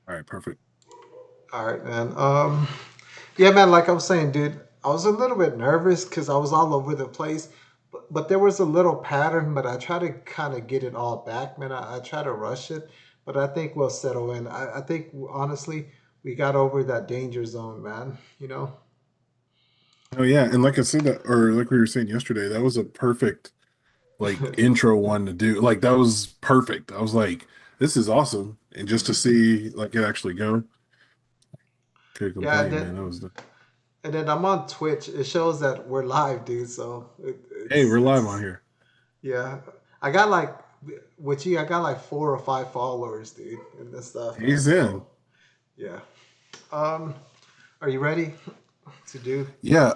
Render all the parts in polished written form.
All right, perfect. All right, man. Yeah, man. Like I was saying, dude, I was a little bit nervous because I was all over the place, but there was a little pattern. But I try to kind of get it all back, man. I try to rush it, but I think we'll settle in. I think honestly, we got over that danger zone, man. You know. Oh yeah, and like I said that, or like we were saying yesterday, that was a perfect like intro one to do. Like that was perfect. I was like, this is awesome, and just to see like it actually go, could Yeah, complain, man. That was the and then I'm on Twitch. It shows that we're live, dude. So hey, we're live on it's here. yeah. I got like with you, I got like 4 or 5 followers, dude, and this stuff, man. He's in. So yeah. Um, are you ready to do Yeah,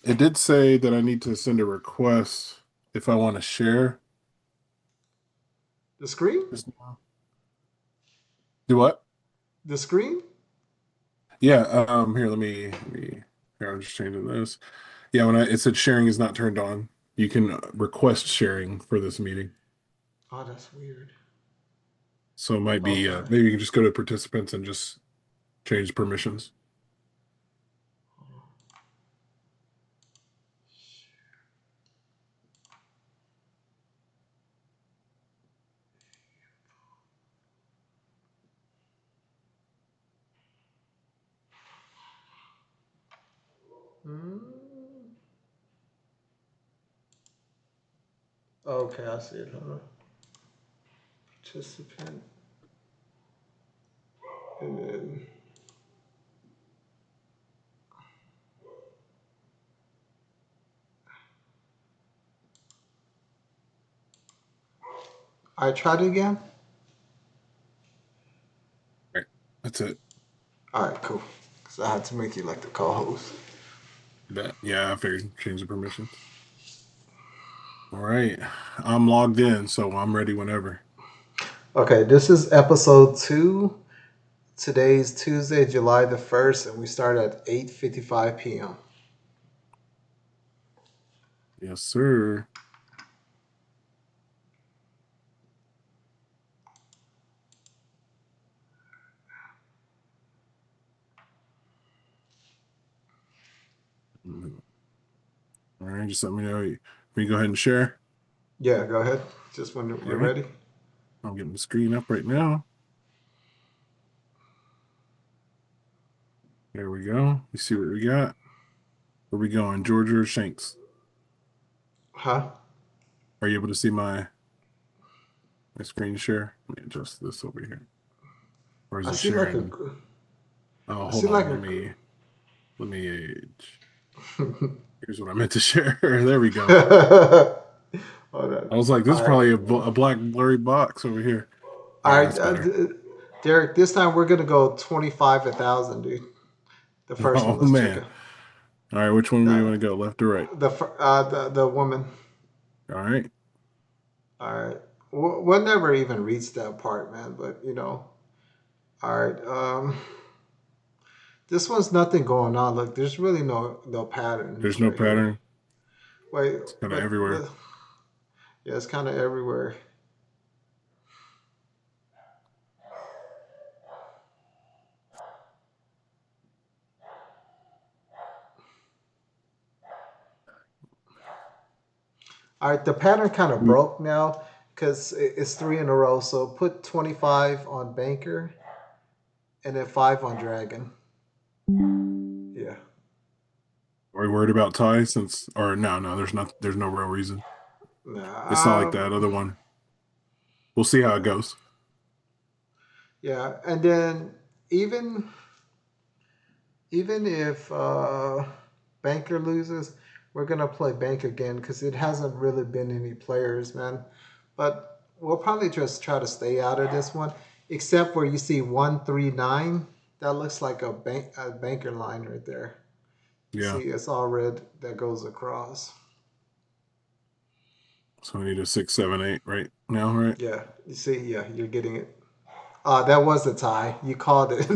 it did say that I need to send a request if I want to share. the screen? Just do what? The screen? Yeah, here, here, I'm just changing this. Yeah, when it said sharing is not turned on, you can request sharing for this meeting. Oh, that's weird. So it might be, Okay. maybe you can just go to participants and just change permissions. Hmm. Okay, I see it. Hold on. Participant, and then I tried it again. Right. That's it. All right, cool. Because I had to make you like the co-host. That, yeah, I figured change the permissions. All right. I'm logged in, so I'm ready whenever. Okay, this is episode 2. Today's Tuesday, July the 1st, and we start at 8:55 p.m. Yes, sir. All right, just let me know. We go ahead and share. Yeah, go ahead. Just when All you're right. ready. I'm getting the screen up right now. There we go. You see what we got? Where we going? Georgia or Shanks? Huh? Are you able to see my screen share? Let me adjust this over here. Or is I it see like a. sharing? Oh, I hold see on. like Let me. a. Here's what I meant to share. There we go. Hold on. I was like, this is All right. probably a black blurry box over here. All All right, right, that's better. Derek. This time we're gonna go 25 1,000, dude. The first one. Oh Let's check man. it. All right, which one do you The want to go? Left or right? the woman. All right. All right. We'll never even reach that part, man. But you know. All right. This one's nothing going on. Look, there's really no There's patterns no right here. pattern. Wait, It's kind of but everywhere. yeah, it's kind of everywhere. All right, the pattern kind of Mm, broke now because it's 3 in a row. So put 25 on banker and then 5 on dragon. Yeah. Are we worried about tie since, or no, no, there's no real reason. It's not like Nah, that other one. We'll see how it goes. yeah, and then even even if banker loses, we're gonna play bank again because it hasn't really been any players, man. But we'll probably just try to stay out of this one, except where you see 139. That looks like a banker line right there. You Yeah. see, it's all red that goes across. So we need a 6, 7, 8 right now, right? Yeah, you see, yeah, you're getting it. That was a tie. You called it.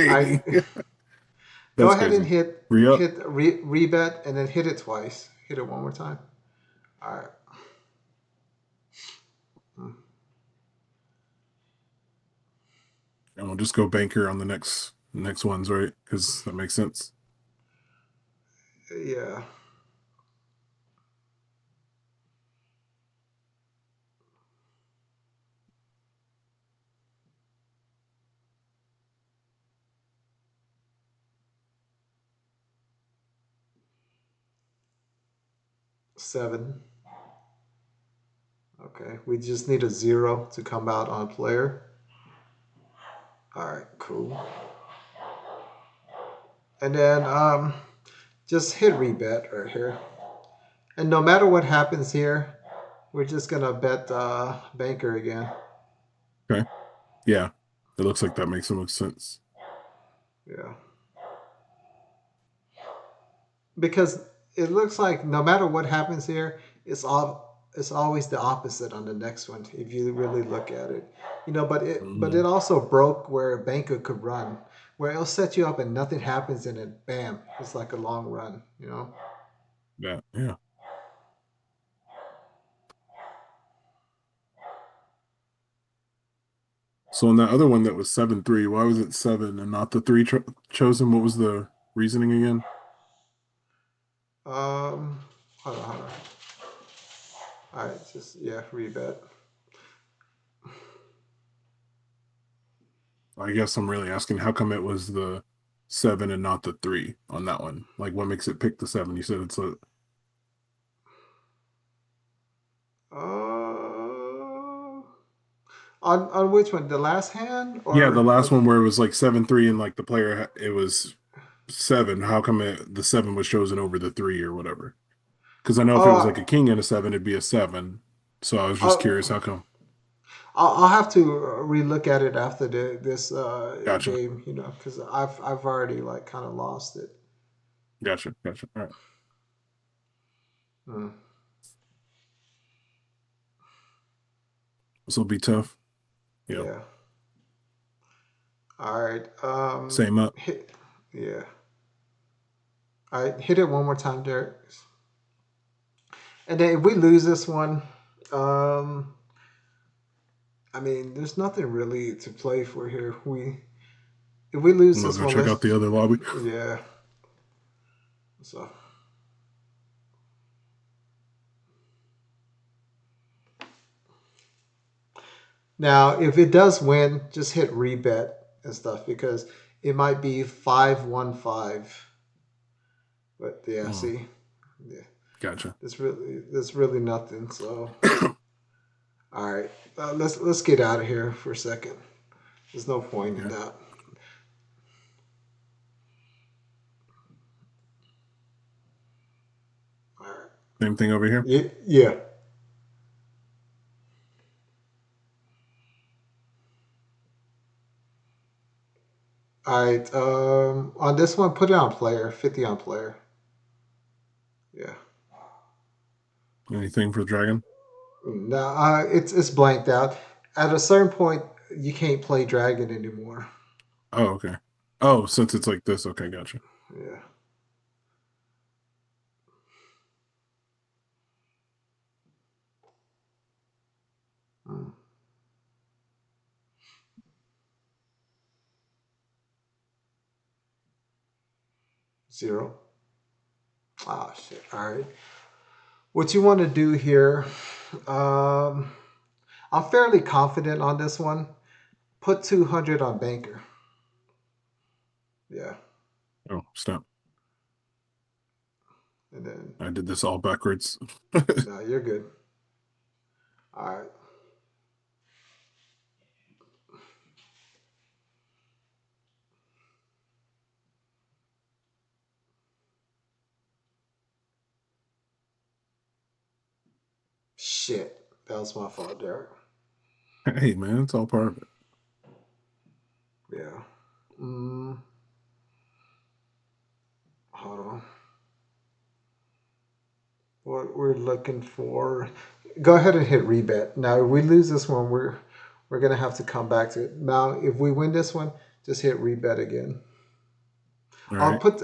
All right, Dang. go That's ahead and crazy. Re-up. hit rebet and then hit it twice. Hit it one more time. All right. Hmm. And we'll just go banker on the next ones, right? Because that makes sense. Yeah. 7. Okay. We just need a 0 to come out on player. All right. Cool. And then just hit rebet right here. And no matter what happens here, we're just gonna bet banker again. Okay. Yeah. It looks like that makes so much sense. Yeah. Because it looks like no matter what happens here, it's always the opposite on the next one if you really look at it. But it Mm, also broke where a banker could run, where it'll set you up and nothing happens and then bam, it's like a long run. yeah. Yeah. So on that other one that was 7-3, why was it seven and not the three chosen? What was the reasoning again? Um hold on. All right, just yeah, rebet. I guess I'm really asking how come it was the seven and not the three on that one? Like what makes it pick the seven? You said it's a Uh on which one? The last hand yeah, the or last one where it was like 7-3 and like the player it was seven. How come the seven was chosen over the three or whatever? Because I know if it was like oh a king and a seven, it'd be a seven. So I was just curious uh, how come. I'll have to relook at it after this Gotcha. game, because I've already like kind of lost it. Gotcha. Gotcha. All right. Mm, This will be tough. Yeah. yeah. All right. Same up. Hit. Yeah. All right. Hit it one more time, Derek. And then if we lose this one, um, I mean, there's nothing really to play for here. If we lose I'm gonna this go one, check let's out the other lobby. yeah. So now, if it does win, just hit rebet and stuff because it might be 5-1-5. But yeah, Mm, see, yeah, gotcha. there's really nothing. So all right, let's get out of here for a second. There's no point in Yeah. that. All right, Same thing over here. yeah, yeah. All right. On this one, put it on player. 50 on player. Yeah. Anything for the dragon? No, it's blanked out. At a certain point, you can't play dragon anymore. Oh, okay. Oh, since it's like this, okay, gotcha. Yeah. Mm. 0. Ah, shit. All right. What you want to do here? Um, I'm fairly confident on this one. Put 200 on banker. Yeah, Oh, stop. and then I did this all backwards. no, you're good. All right. Shit, that was my fault, Derek. Hey, man, it's all part of it. Yeah. Mm, hold on. What we're looking for. Go ahead and hit rebet. Now, if we lose this one, we're gonna have to come back to it. Now, if we win this one, just hit rebet again. All I'll right. put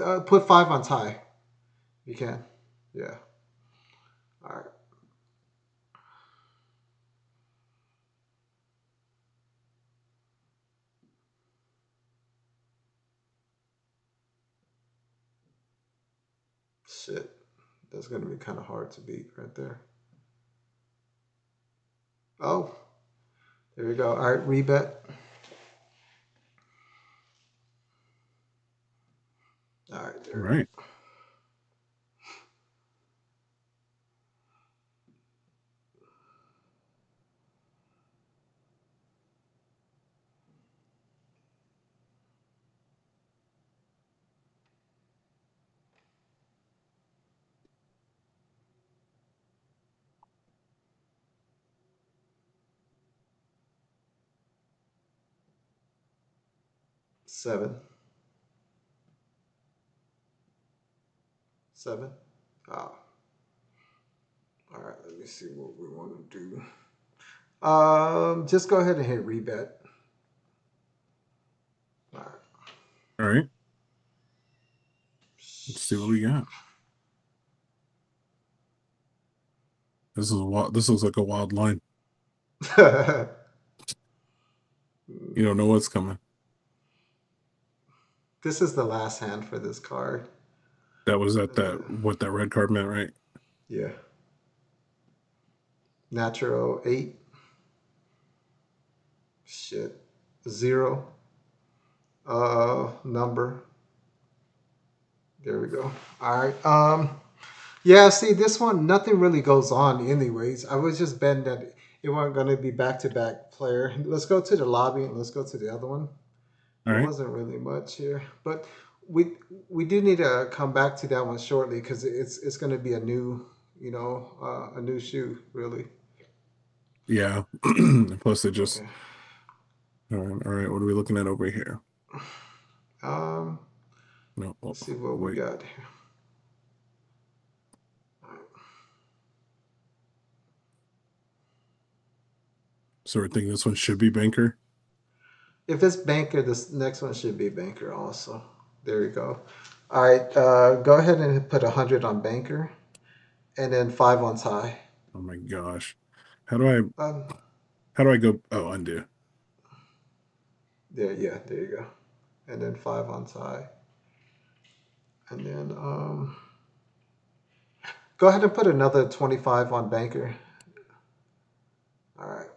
5 on tie. You can. Yeah. All right. Shit. That's going to be kind of hard to beat right there. Oh, there we go. All right, rebet. All right, All there we go. right. 7. 7. Oh, all right, let me see what we want to do. Just go ahead and hit rebet. All right. All right. Let's see what we got. This is a wild, this looks like a wild line. You don't know what's coming. This is the last hand for this card. That was at Uh, that what that red card meant, right? yeah. Natural 8. Shit. 0. Number. There we go. All right. Yeah, see, this one, nothing really goes on anyways. I was just betting that it wasn't going to be back to back player. Let's go to the lobby and let's go to the other one. All There right. wasn't really much here, but we we do need to come back to that one shortly because it's going to be a new, a new shoe, really. Yeah. Plus it just Okay. all right, all right. What are we looking at over here? Um, No, oh, let's see what we wait. got here. So we're thinking this one should be banker. If it's banker, this next one should be banker also. There you go. All right, go ahead and put 100 on banker, and then 5 on tie. Oh my gosh. How do I Um, how do I go? Oh, undo. there, yeah, there you go. And then 5 on tie, and then go ahead and put another 25 on banker. All right.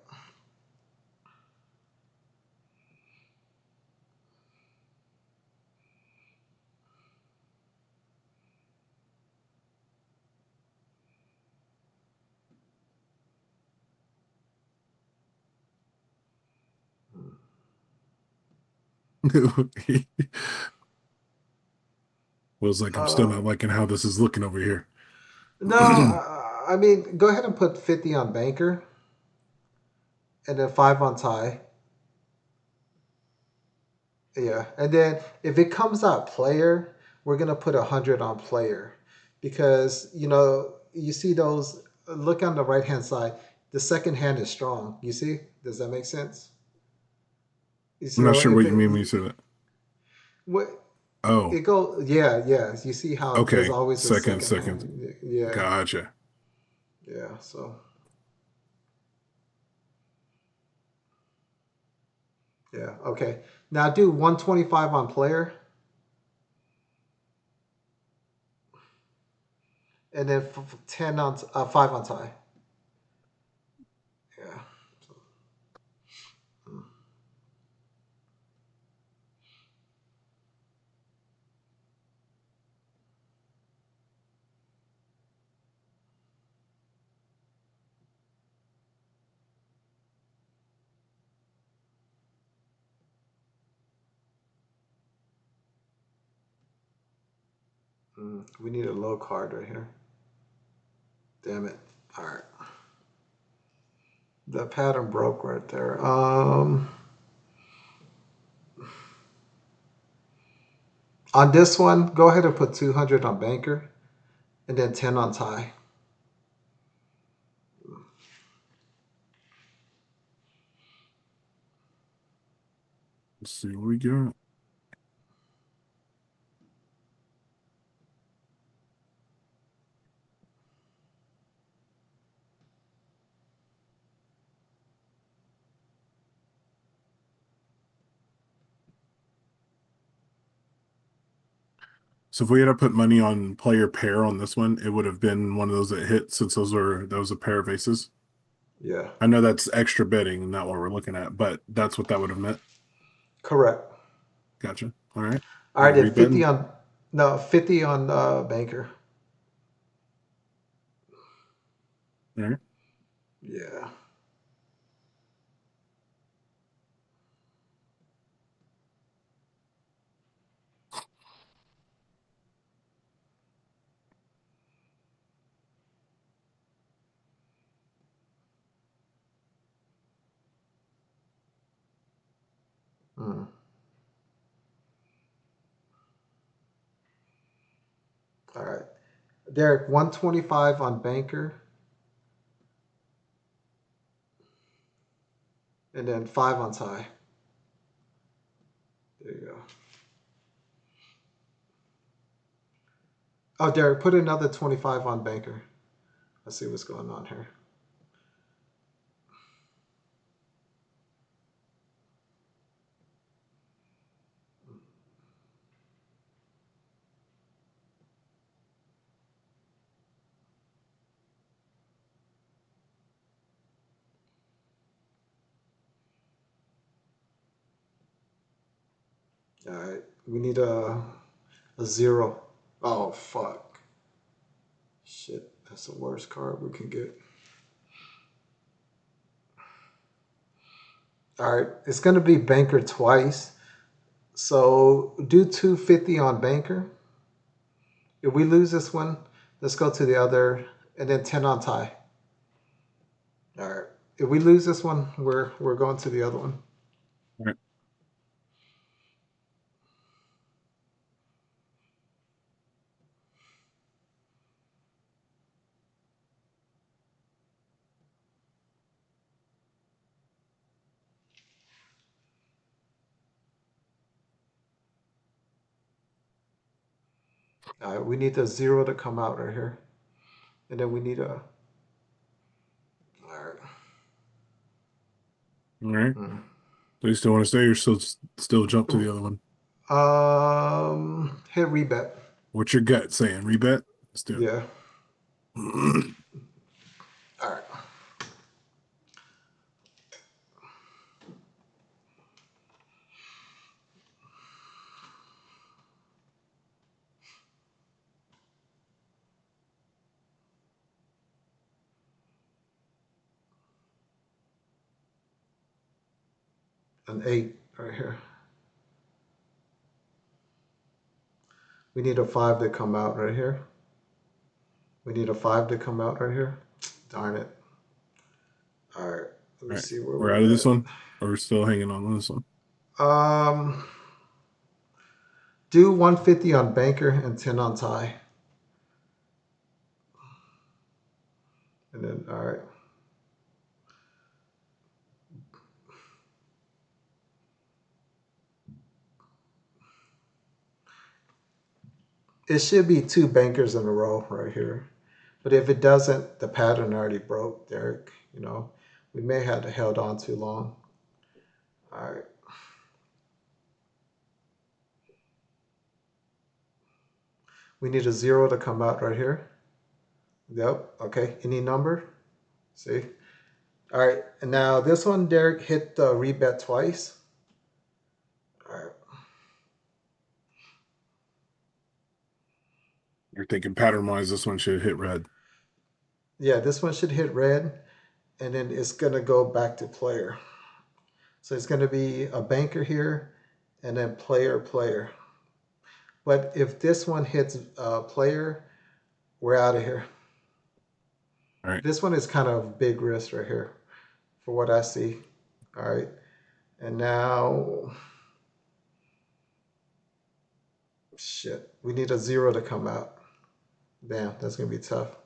Was like I'm still Uh, not liking how this is looking over here. no, I mean, go ahead and put 50 on banker, and then 5 on tie. Yeah, and then if it comes out player, we're gonna put 100 on player, because you see those. Look on the right hand side. The second hand is strong. You see? Does that make sense? I'm not So sure if what you mean when you it say that. what Oh, it go, yeah, yeah. You see how there's okay. always a second Second. hand. Yeah, Gotcha. yeah. So yeah, okay. Now do 125 on player, and then 10 on 5 on tie. Yeah. So, we need a low card right here. Damn it. All right. The pattern broke right there. On this one, go ahead and put 200 on banker and then 10 on tie. Let's see what we got. So if we had to put money on player pair on this one, it would have been one of those that hit since that was a pair of aces. Yeah, I know that's extra betting, not what we're looking at, but that's what that would have meant. correct. Gotcha. All right. All Are right, we then 50 betting? on, no, 50 on banker. All right. Yeah. Mm. All right. Derek, 125 on banker, and then 5 on tie. There you go. Oh, Derek, put another 25 on banker. Let's see what's going on here. All right. We need a 0. Oh, fuck. Shit. That's the worst card we can get. All right. It's going to be banker twice. So do 250 on banker. If we lose this one, let's go to the other, and then 10 on tie. All right. If we lose this one, we're going to the other one. All right. All right. We need the 0 to come out right here, and then we need a. All right. All right. Hmm. Do you still want to stay or still jump to the other one? Hit rebet. What's your gut saying? Rebet? Let's do Yeah. it. All right. An 8 right here. We need a 5 to come out right here. We need a 5 to come out right here. Darn it. All right. Let All me right. see where We're out we're of this at. one, or we're still hanging on this one. Um, do 150 on banker and 10 on tie. And then, all right. It should be 2 bankers in a row right here. But if it doesn't, the pattern already broke, Derek. You know, we may have held on too long. All right. We need a 0 to come out right here. Yep. Okay. Any number? See? All right. And now this one, Derek, hit the rebet twice. All right. You're thinking pattern wise, this one should hit red. Yeah, this one should hit red, and then it's going to go back to player. So it's going to be a banker here, and then player, player. But if this one hits player, we're out of here. All right. This one is kind of big risk right here for what I see. All right. And now, shit, we need a 0 to come out. Damn, that's going to be tough.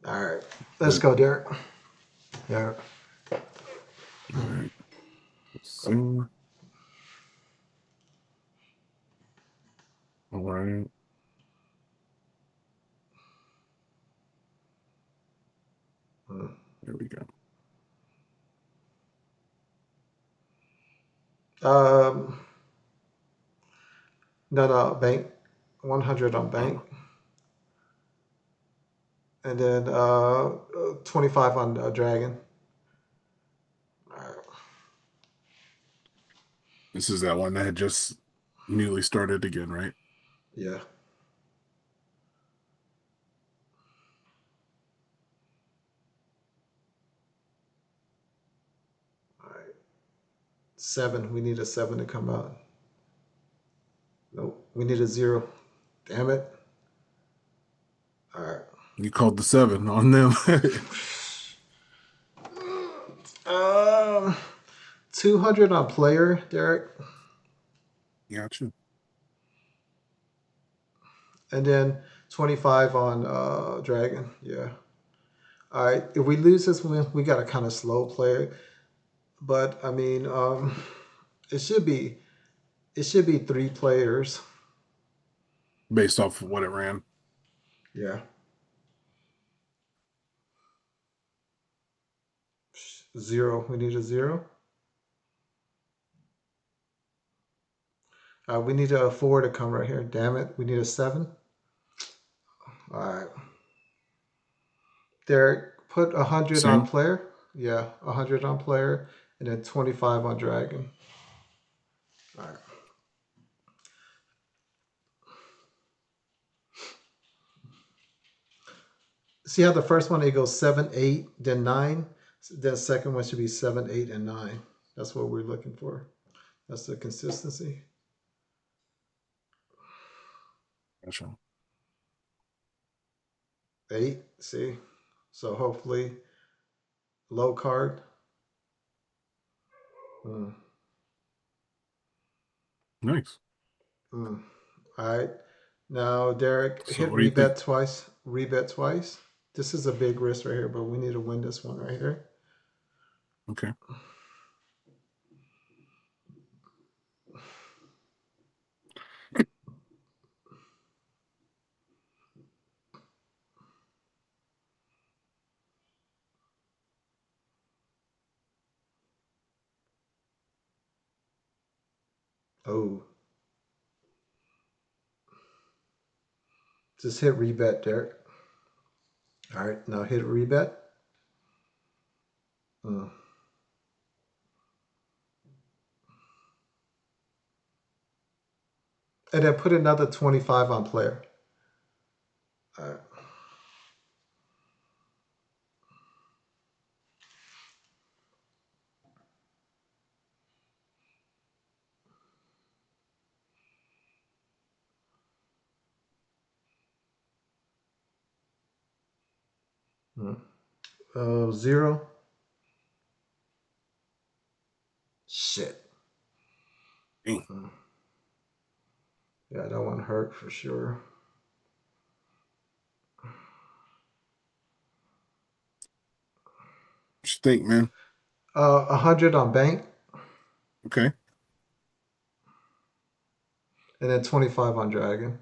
All right. Let's But go, Derek. Yeah. all right. So all right. There we go. Um, no, no, bank. 100 on bank, Oh, and then 25 on dragon. All right. this is that one that had just newly started again, right? Yeah. All right. Seven. We need a seven to come out. Nope. We need a zero. Damn it. All right. You called the seven on them. Um, 200 on player, Derek, Gotcha. and then 25 on dragon. Yeah. All right. If we lose this one, we got to kind of slow play it. But I mean, it should be it should be three players. Based off of what it ran. Yeah. Zero. We need a zero. We need a four to come right here. Damn it. We need a seven. All right. Derek, put 100 on Same. player. Yeah, 100 on player, and then 25 on dragon. All right. See how the first one it goes seven, eight, then nine. The second one should be seven, eight, and nine. That's what we're looking for. That's the consistency. Gotcha. Eight. See, so hopefully low card. Mm, Nice. mm. All right. Now, Derek, So hit what do you think? rebet twice. Rebet twice. This is a big risk right here, but we need to win this one right here. Okay. Oh, just hit rebet, Derek. All right, now hit rebet. Mm. And then put another 25 on player. All right. Mm. Zero. Shit. Dang. Mm. Yeah, that one hurt for sure. What you think, man? 100 on bank, Okay. and then 25 on dragon.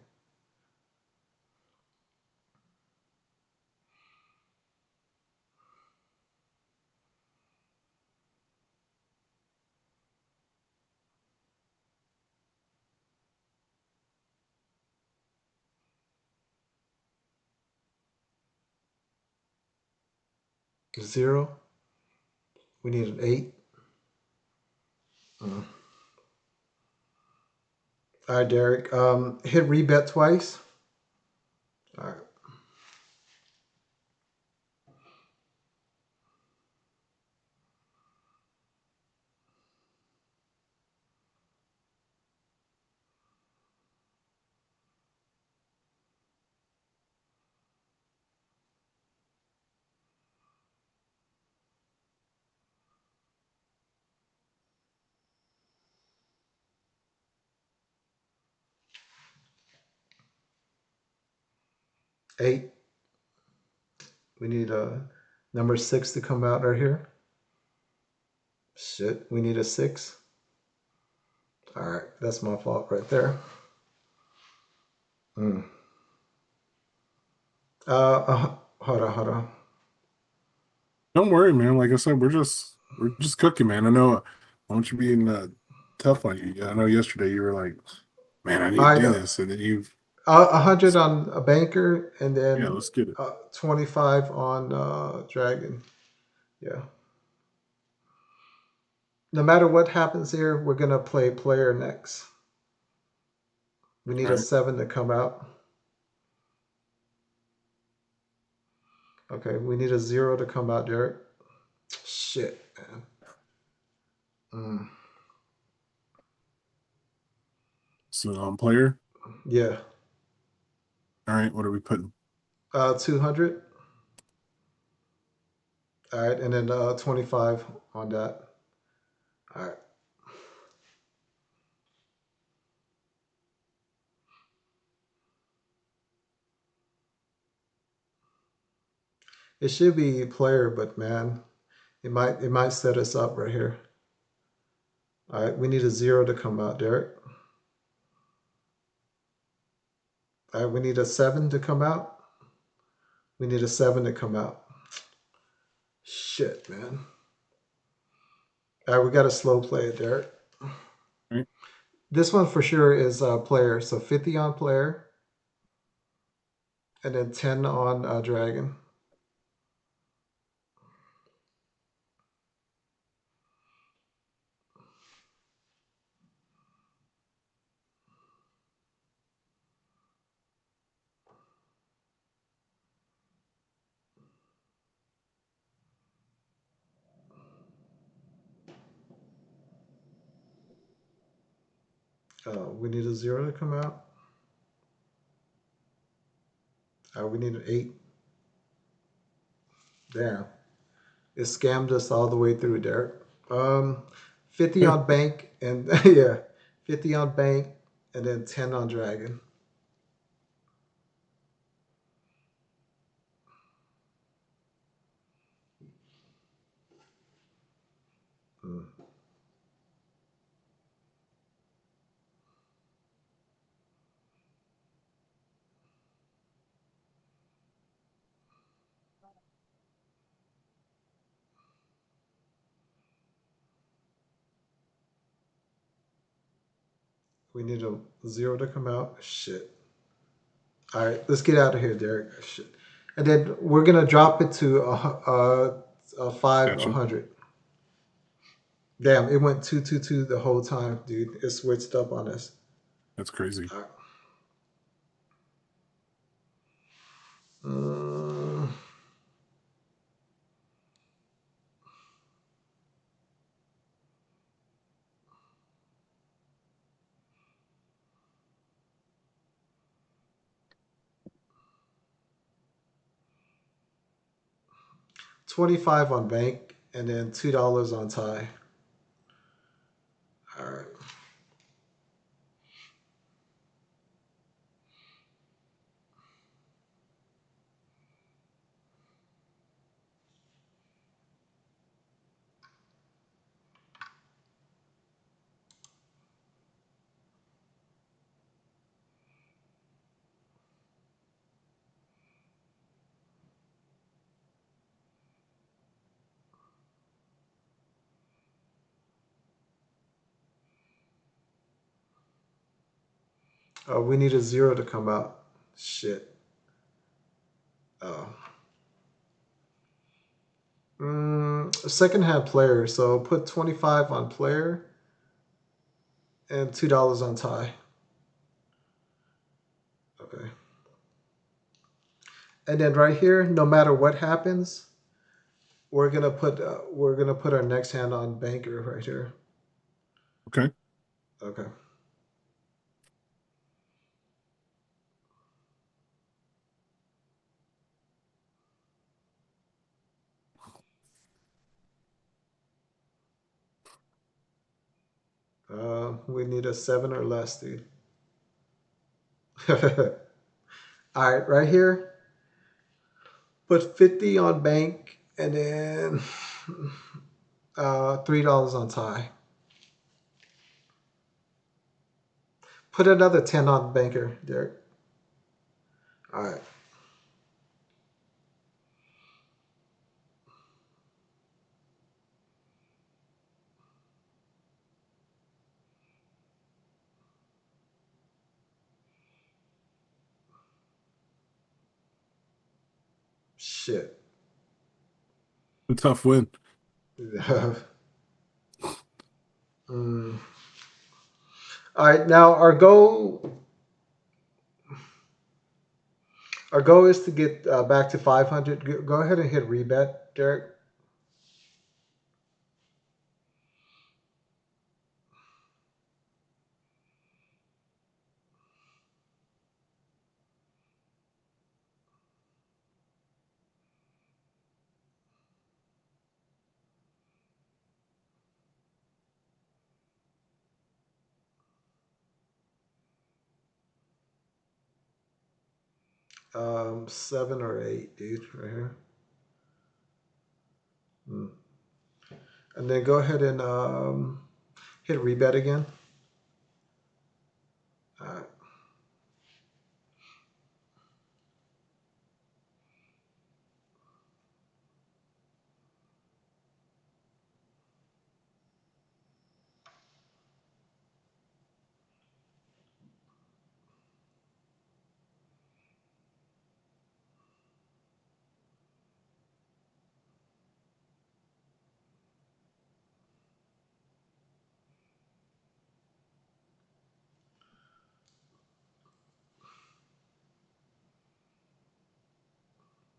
Zero. We need an eight. Mm. All right, Derek. Hit rebet twice. All right. 8. We need a number 6 to come out right here. Shit. We need a 6. All right. That's my fault right there. Mm. Hold on, hold on. Don't worry, man. Like I said, we're just cooking, man. I know I want you being tough on you. I know yesterday you were like, man, I need I to do know. this. And then you 100 on a banker, and Yeah, then let's get it. 25 on dragon. Yeah. No matter what happens here, we're gonna play player next. We need All a right. 7 to come out. Okay, we need a 0 to come out, Derek. Shit, man. Mm. So player. Yeah. All right. What are we putting? 200. All right, and then 25 on that. All right. It should be player, but man, it might set us up right here. All right, we need a 0 to come out, Derek. All right, we need a 7 to come out. We need a 7 to come out. Shit, man. All right, we got to slow play it, Derek. All right. This one for sure is player. So 50 on player, and then 10 on dragon. We need a 0 to come out. We need an 8. Damn. It scammed us all the way through, Derek. Um, 50 on bank, and yeah, 50 on bank, and then 10 on dragon. Mm. We need a 0 to come out. Shit. All right, let's get out of here, Derek. Shit. And then we're gonna drop it to a five, a Gotcha. 100. Damn, it went 222 the whole time, dude. It switched up on us. That's crazy. All right. Mm, 25 on bank, and then $2 on tie. All right. We need a 0 to come out. Shit. Oh. Second hand player. So put 25 on player and $2 on tie. Okay. And then right here, no matter what happens, we're gonna put our next hand on banker right here. Okay. Okay. We need a 7 or less, dude. All right, right here, put 50 on bank, and then $3 on tie. Put another 10 on banker, Derek. All right. Shit. A tough win. Mm. All right, now our goal is to get back to 500. Go ahead and hit rebet, Derek. 7 or 8, dude, right here. Mm. And then go ahead and hit rebet again.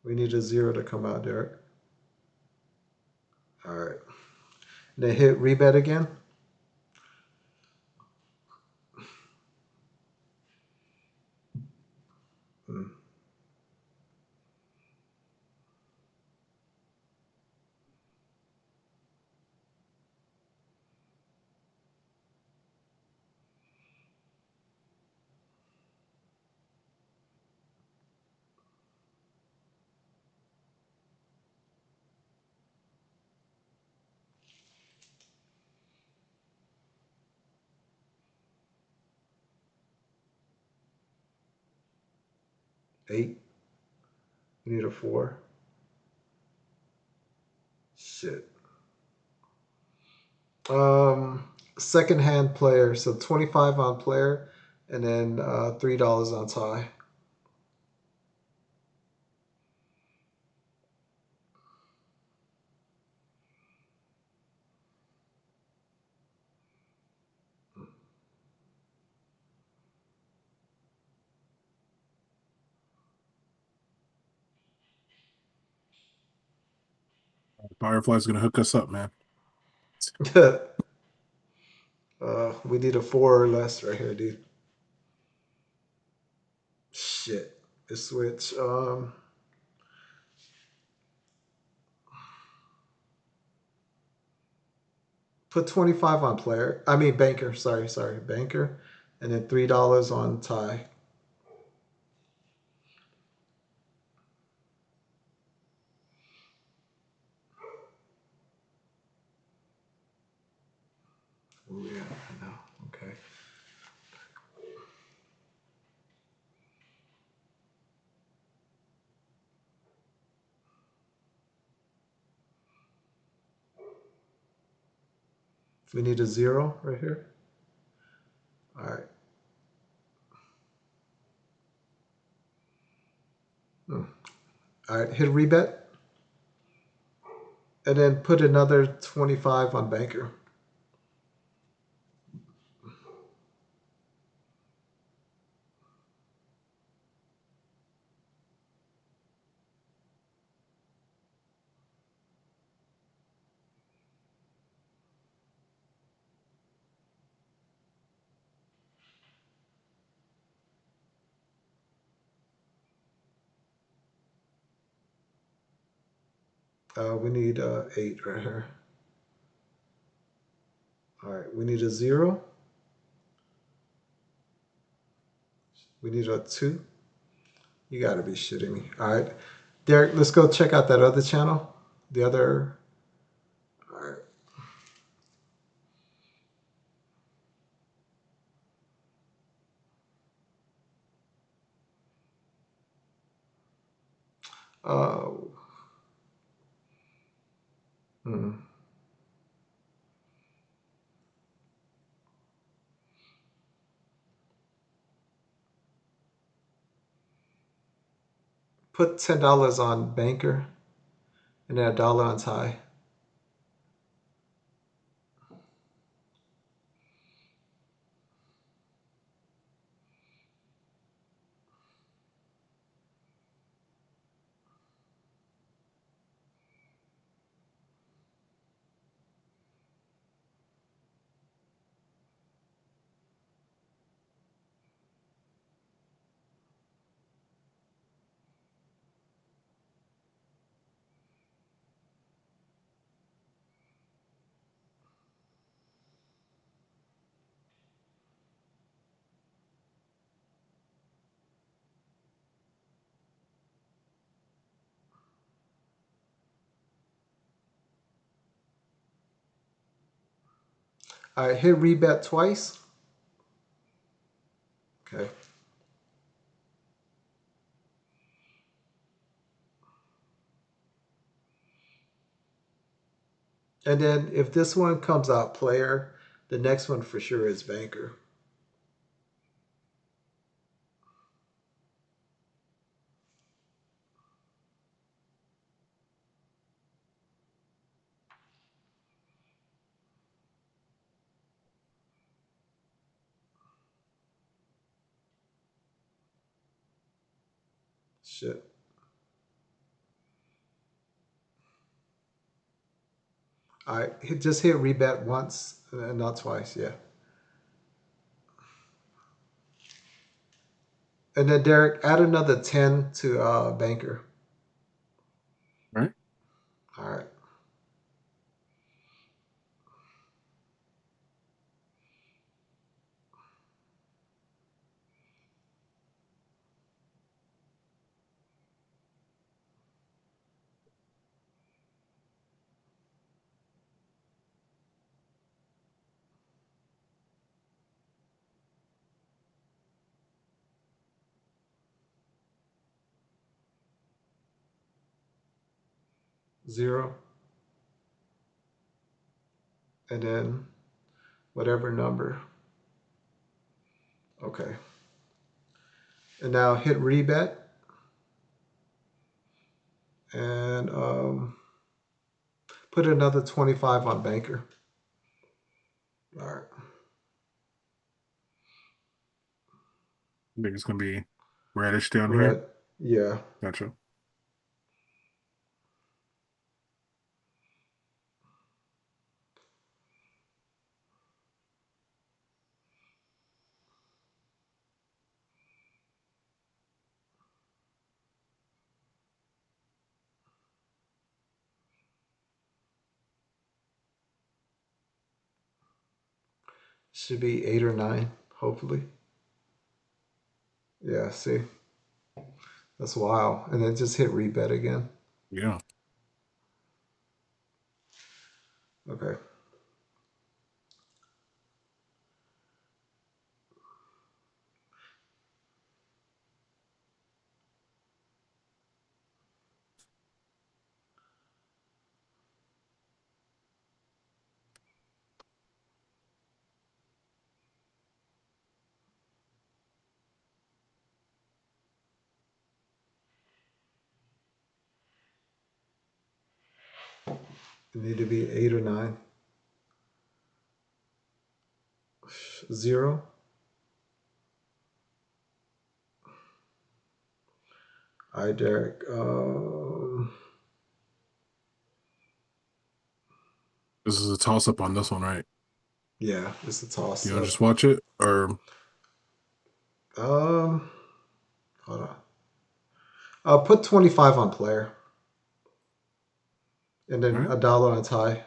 We need a 0 to come out, Derek. All right. Then hit rebet again. Mm. Eight. We need a 4. Shit. Um, Second hand player. So 25 on player, and then $3 on tie. Firefly's gonna hook us up, man. We need a 4 or less right here, dude. Shit. Let's switch. Put 25 on player. I mean banker. Sorry, banker, and then $3 on tie. Oh yeah, I know. Okay. We need a 0 right here. All right. Hmm. All right. Hit rebet, and then put another 25 on banker. We need 8 right here. All right. We need a 0. We need a 2. You got to be shitting me. All right. Derek, let's go check out that other channel. The other. All right. Uh, hmm. Put $10 on banker and then a dollar on tie. All right, hit rebet twice. Okay. And then if this one comes out player, the next one for sure is banker. Shit. All right, just hit rebet once and not twice. Yeah. And then Derek, add another 10 to banker. All right. All right. 0. And then whatever number. Okay. And now hit rebet and put another 25 on banker. All right. I think it's gonna be reddish down here. Red. Yeah. Gotcha. Should be 8 or 9, hopefully. Yeah, see? That's wild. And then just hit rebet again. Yeah. Okay. It need to be 8 or 9. 0. All right, Derek. This is a toss up on this one, right? Yeah, it's a toss You know, up. just watch it or Um, hold on. Put 25 on player and all then right. a dollar on tie.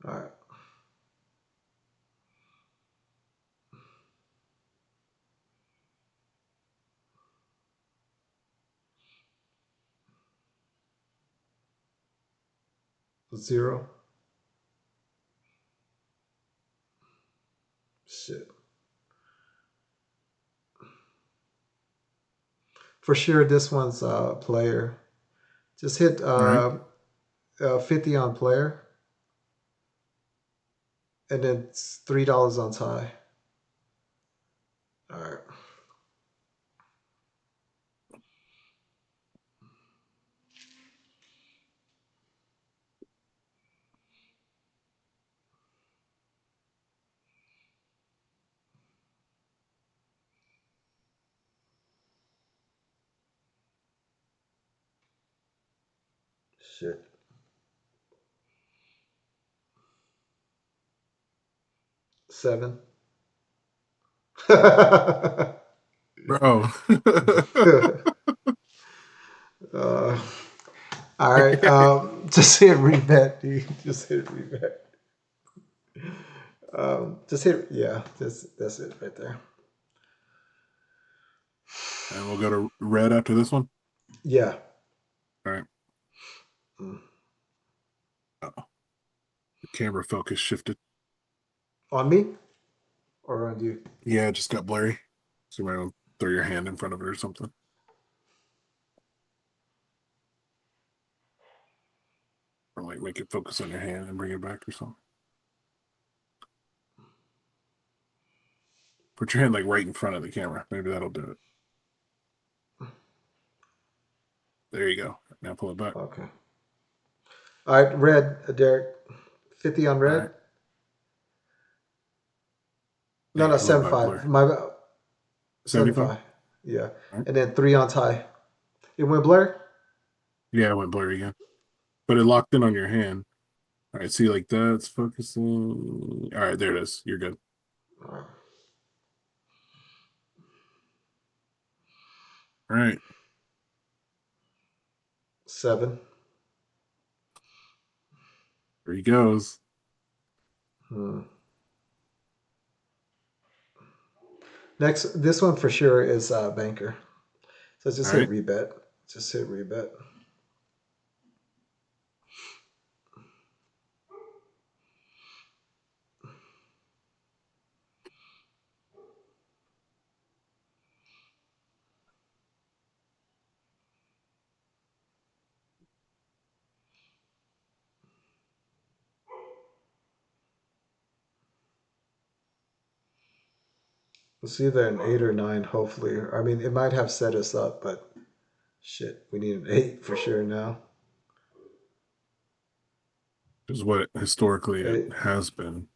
All right. 0. Shit. For sure, this one's player. Just hit All right. 50 on player and then it's $3 on tie. All right. Shit. 7. Bro. uh, all right. Just hit rebet, dude. Just hit rebet. Just hit. Yeah. That's it right there. And we'll go to red after this one. Yeah. All right. Mm. Uh-oh. The camera focus shifted. On me or on you? Yeah, it just got blurry. So you might want to throw your hand in front of it or something. Or like make it focus on your hand and bring it back or something. Put your hand like right in front of the camera. Maybe that'll do it. There you go. Now pull it back. Okay. All right. Red, Derek. 50 on All right. red. No, Yeah, no, pull it seven back five. blur. My 75? 75. Yeah. All right. And then 3 on tie. It went blur? Yeah, it went blurry again. But it locked in on your hand. All right, see like that's focusing. All right, there it is. You're good. All right. All right. 7. There he goes. Hmm. Next, this one for sure is banker. So just All hit right. rebet. Just hit rebet. It's either an 8 or 9, hopefully. I mean, it might have set us up, but shit, we need an 8 for sure now. Is what historically it 8. has been.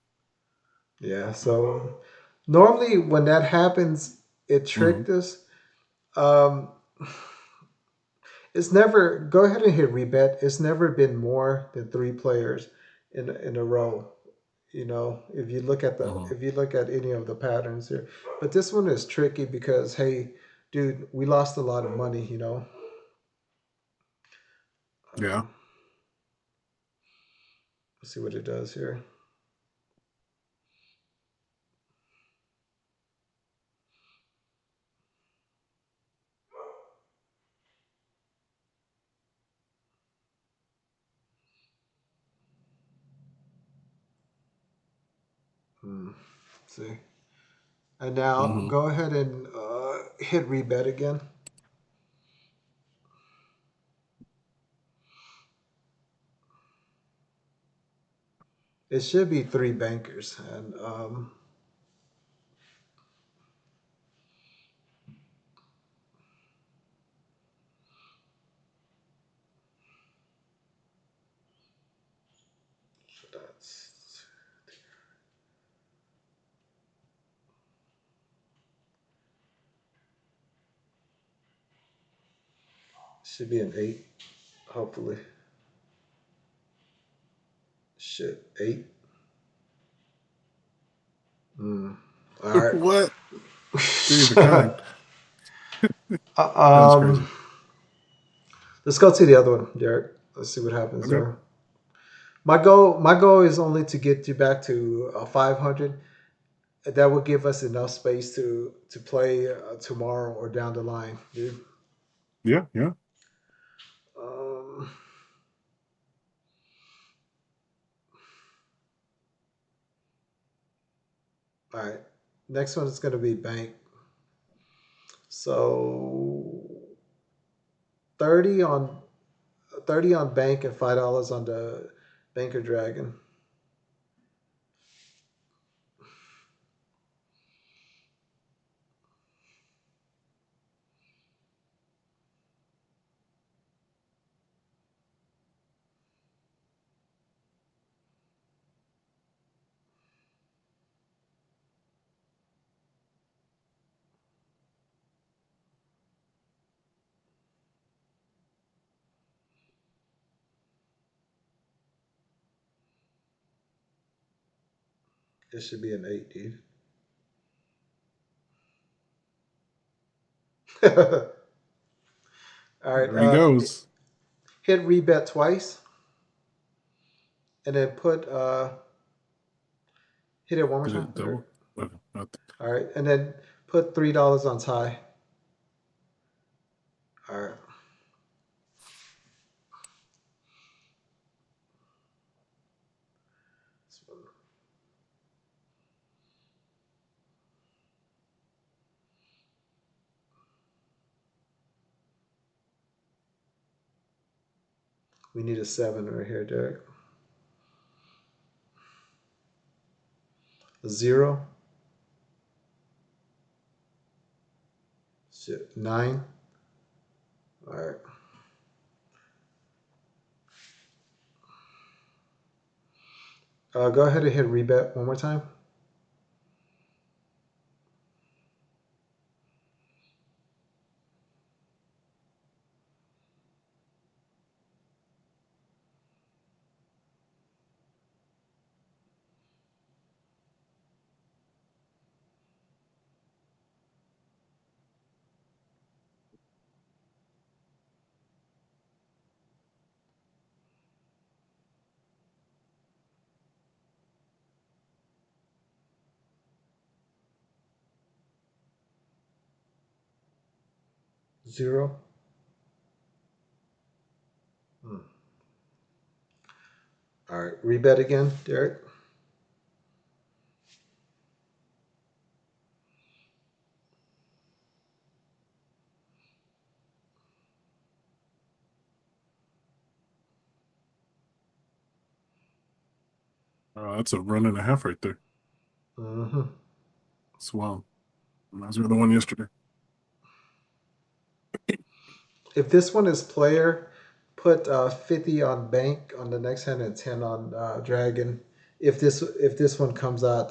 Yeah, so normally when that happens, it Hmm. tricked us. Um, it's never, go ahead and hit rebet. It's never been more than 3 players in a row. You know, Hmm. if you look at any of the patterns here, but this one is tricky because hey, dude, we lost a lot of money. You know, Yeah. um, let's see what it does here. Hmm. See, and now Hmm. go ahead and hit rebet again. It should be 3 bankers, and that's should be an 8, hopefully. Shit, 8. Mm. All right. What? Three of a kind. That was um, crazy. let's go to the other one, Derek. Let's see what happens Okay. there. My goal is only to get you back to 500. That would give us enough space to play tomorrow or down the line, dude. Yeah. Yeah. Um, all right. Next one is going to be bank. So 30 on 30 on bank and $5 on the banker dragon. It should be an 8, dude. All right. There he goes. Hit rebet twice, and then put hit it one more Did time. it There. double? Okay, not All right, and then put $3 on tie. All right. We need a 7 right here, Derek. A 0. Shit. 9. All right. Go ahead and hit rebet one more time. 0. Hmm. All right. Rebet again, Derek. that's a run and a half right there. Mm-hmm. Swell. Reminds me of the one yesterday. If this one is player, put 50 on bank on the next hand and 10 on dragon. If this one comes out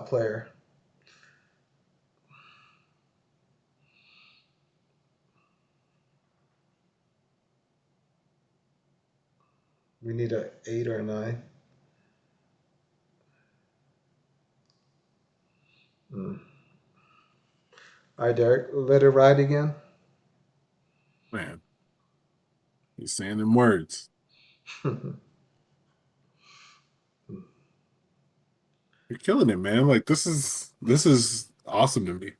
player, we need a 8 or a 9. Mm. All right, Derek, let it ride again. Man, he's saying them words. You're killing it, man. Like this is awesome to me.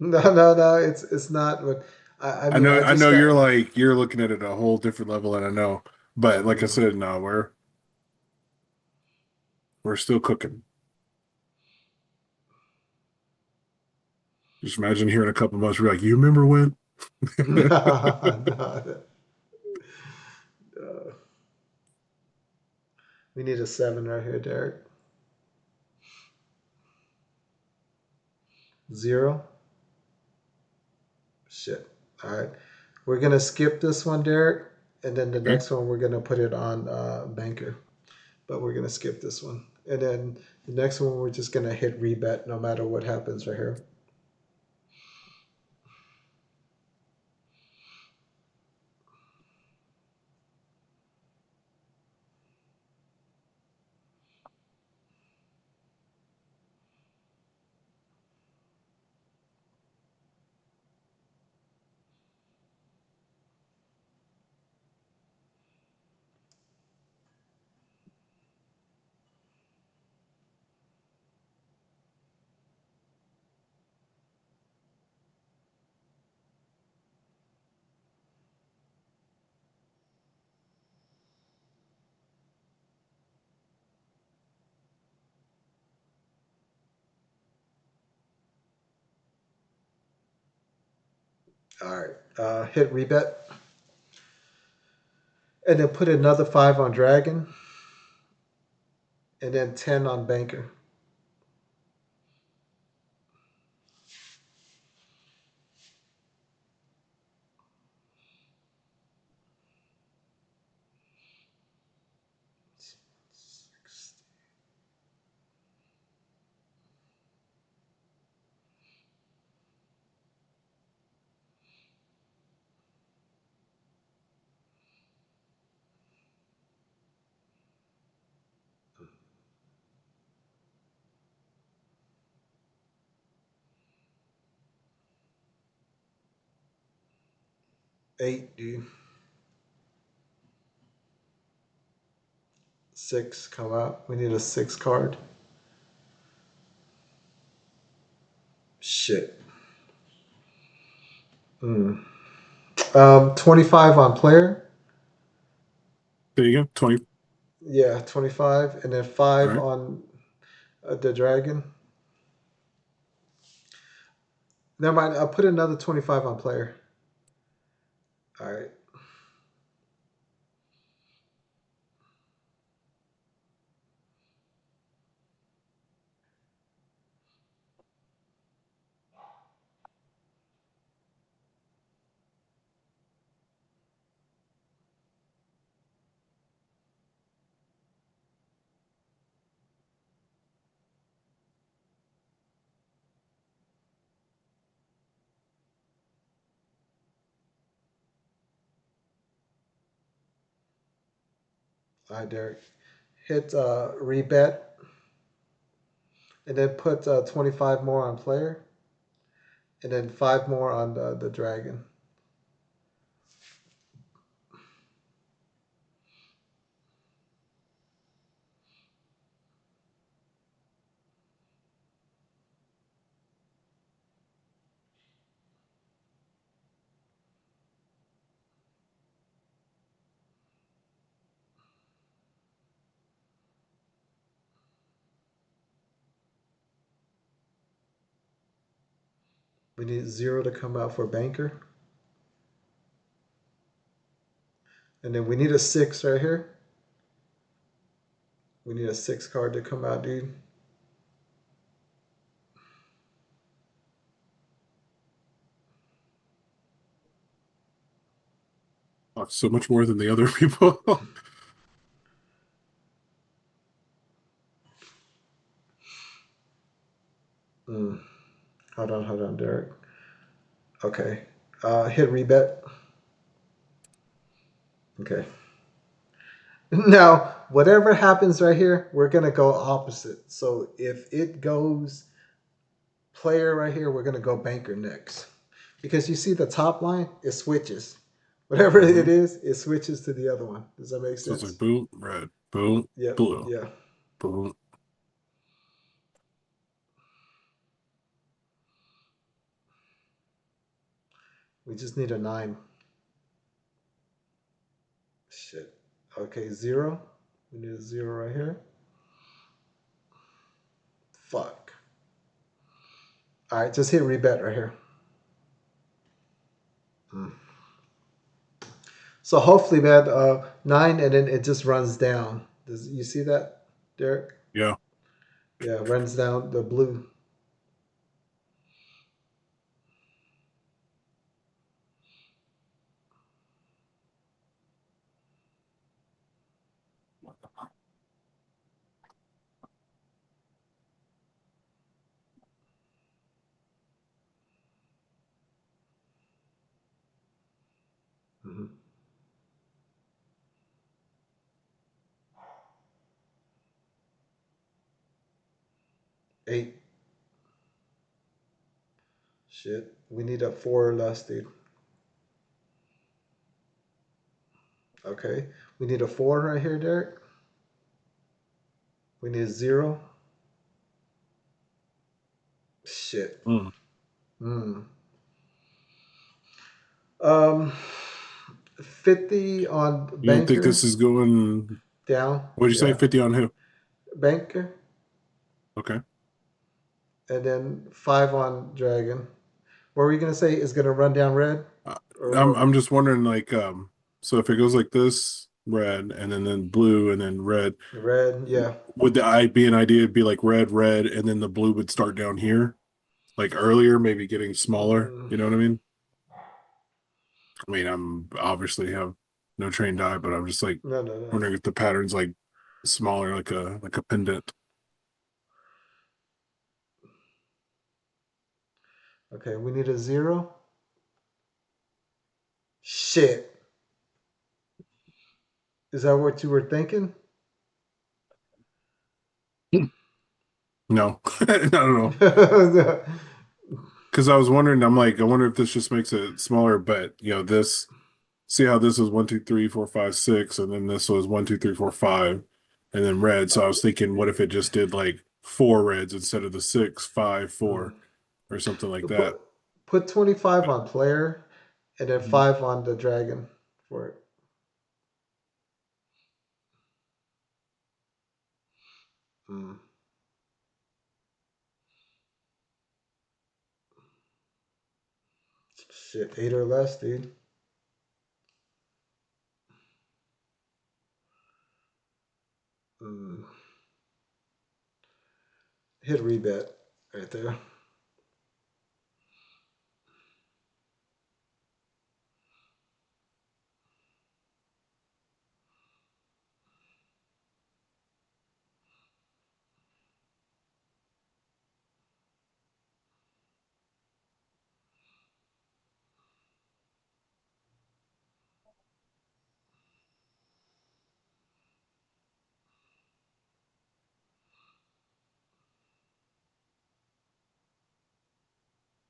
No, no, no. It's not. But I I mean, know I I just know got. you're looking at it a whole different level, and I know. But like I Mm. said, no, we're still cooking. Just imagine hearing a couple months, we're like, you remember when? No, no, no. We need a 7 right here, Derek. 0. Shit. All right. We're gonna skip this one, Derek, and then the Okay. next one we're gonna put it on banker. But we're gonna skip this one, and then the next one we're just gonna hit rebet no matter what happens right here. All right. Hit rebet, and then put another 5 on dragon, and then 10 on banker. Eight, dude. Six come out. We need a six card. Shit. Mm. 25 on player. There you go. 20. Yeah, 25. And then All five right. on the dragon. Never mind. I'll put another 25 on player. All right. All right, Derek. Hit rebet. And then put 25 more on player. And then five more on the dragon. We need zero to come out for banker. And then we need a six right here. We need a six card to come out, dude. Oh, so much more than the other people. Mm. Hold on, Derek. Okay. Hit rebet. Okay. Now, whatever happens right here, we're going to go opposite. So if it goes player right here, we're going to go banker next. Because you see the top line, it switches. Whatever it Hmm. is, it switches to the other one. Does that make So it's like sense? boom, red, boom, Yep. blue, Yeah. boom. We just need a nine. Shit. Okay, zero. We need a zero right here. Fuck. All right, just hit rebet right here. Mm. So hopefully, man, nine, and then it just runs down. Does you see that, Derek? Yeah. Yeah, it runs down the blue. Mhm. Eight. Shit. We need a four or less, dude. Okay. We need a four right here, Derek. We need a zero. Shit. Mm. Hmm. Um, 50 on You don't think banker this is going? down. What'd you say? Yeah. 50 on who? Banker. Okay. And then five on dragon. What were you going to say is going to run down red? Uh, I'm Or I'm just wondering, like, so if it goes like this, red, and then blue, and then red, red? Yeah. would the I be an idea? It'd be like red, red, and then the blue would start down here, like earlier, maybe getting smaller. Mm, You know what I mean? I mean, I'm obviously have no trained eye, but I'm just like no, no, no. wondering if the pattern's like smaller, like a pendant. Okay, we need a zero. Shit. Is that what you were thinking? No, not at all. No. Because I was wondering, I'm like, I wonder if this just makes it smaller, but this. see how this was 1, 2, 3, 4, 5, 6, and then this was 1, 2, 3, 4, 5, and then red. So I was thinking, what if it just did like four reds instead of the 6, 5, 4, Mm. or something like You that. put 25 on player and then Mhm. 5 on the dragon for it. Mm. Shit, 8 or less, dude. Mm. Hit rebet right there.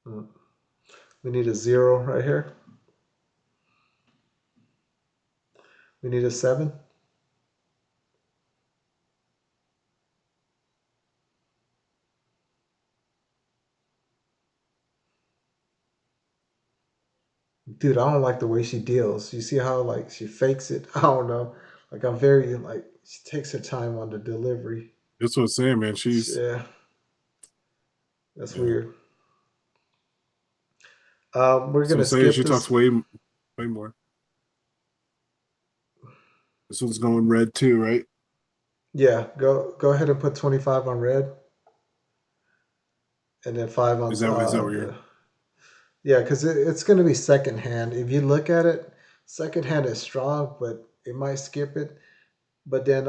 Mm. We need a 0 right here. We need a 7. Dude, I don't like the way she deals. You see how like she fakes it? I don't know. Like I'm very like she takes her time on the delivery. That's what I'm saying, man. She's Yeah, that's yeah. weird. We're So I'm gonna saying skip she talks this. way more. This one's going red too, right? Yeah, go ahead and put 25 on red, and then 5 on Is that what you're? the yeah, because it's gonna be second hand. If you look at it, second hand is strong, but it might skip it. But then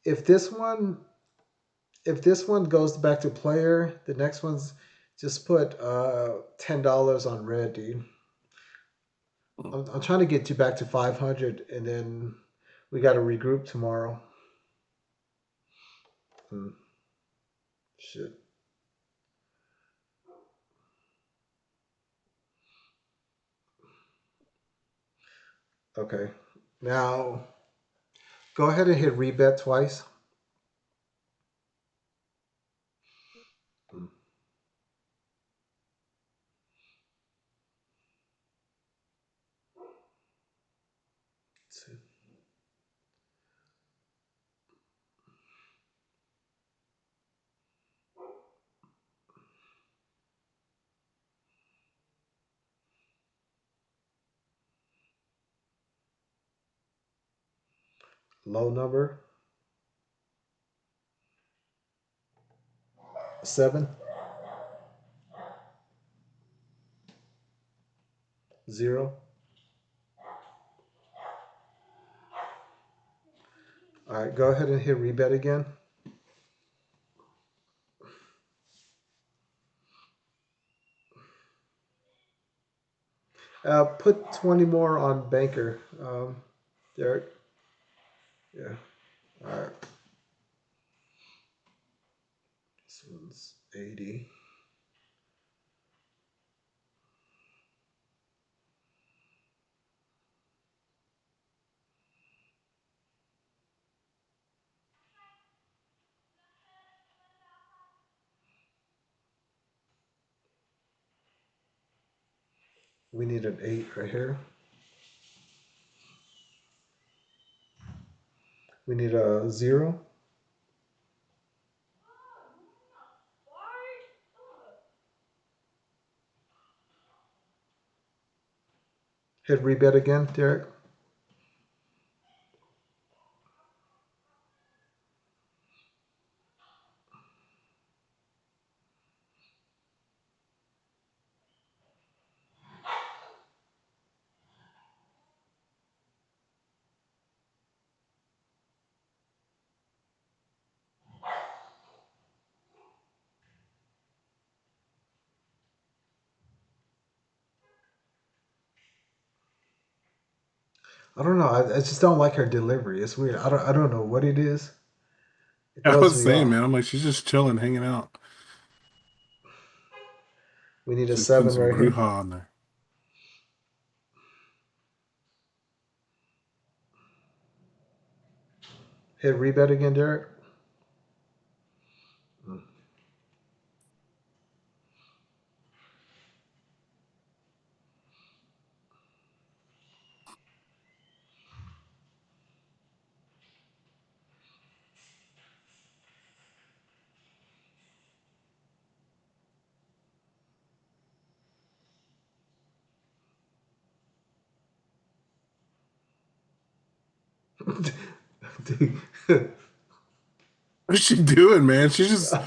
if this one if this one goes back to player, the next one's just put $10 on red, dude. I'm trying to get you back to 500, and then we got to regroup tomorrow. Hmm, shit. Okay. Now go ahead and hit rebet twice. Hmm, low number 7 0. All right. Go ahead and hit rebet again. Put 20 more on banker. Derek. Yeah. All right. This one's 80. We need an 8 right here. We need a 0. Hit rebet again, Derek. I don't know. I just don't like her delivery. It's weird. I don't know what it is. It I throws was me saying, off. man. I'm like, she's just chilling, hanging out. We need a She's putting 7 some right here. brouhaha on there. Hit rebet again, Derek. What's she doing, man? She's just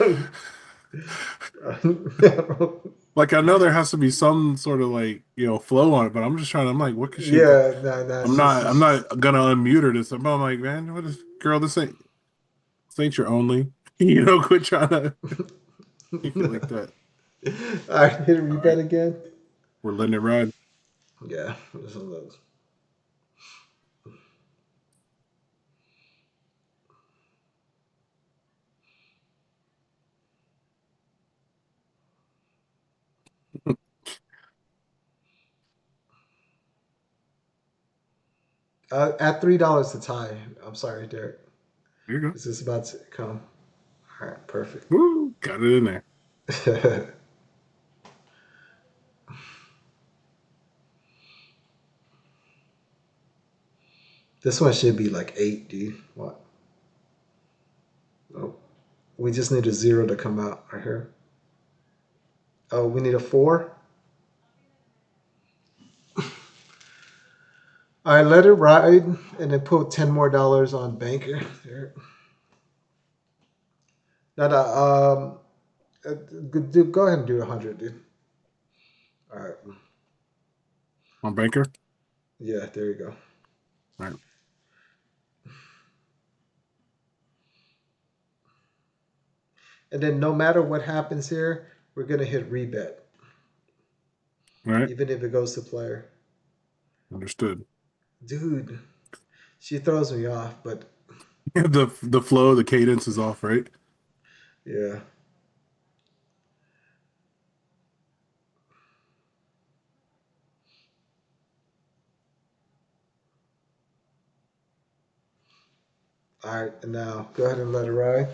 like, I know there has to be some sort of like, flow on it, but I'm just trying. I'm like, what could she? Yeah, no, no, I'm not gonna unmute her this. But I'm like, man, what is girl? This ain't your only. Quit trying to kick it like that. All right, hit All right, rebet again. we're letting it ride. Yeah, this one looks. At $3 to tie. I'm sorry, Derek. There you go. This is about to come. All right, perfect. Woo, got it in there. This one should be like 8, dude. What? Oh, we just need a 0 to come out right here. Oh, we need a 4. All right, let it ride, and then put $10 more on banker. There. No, no. Go ahead and do 100, dude. All right. On banker. Yeah, there you go. All right, And then no matter what happens here, we're gonna hit rebet, all right, even if it goes to player. understood. Dude, she throws me off, but The flow, the cadence is off, right? yeah. All right, and now go ahead and let it ride.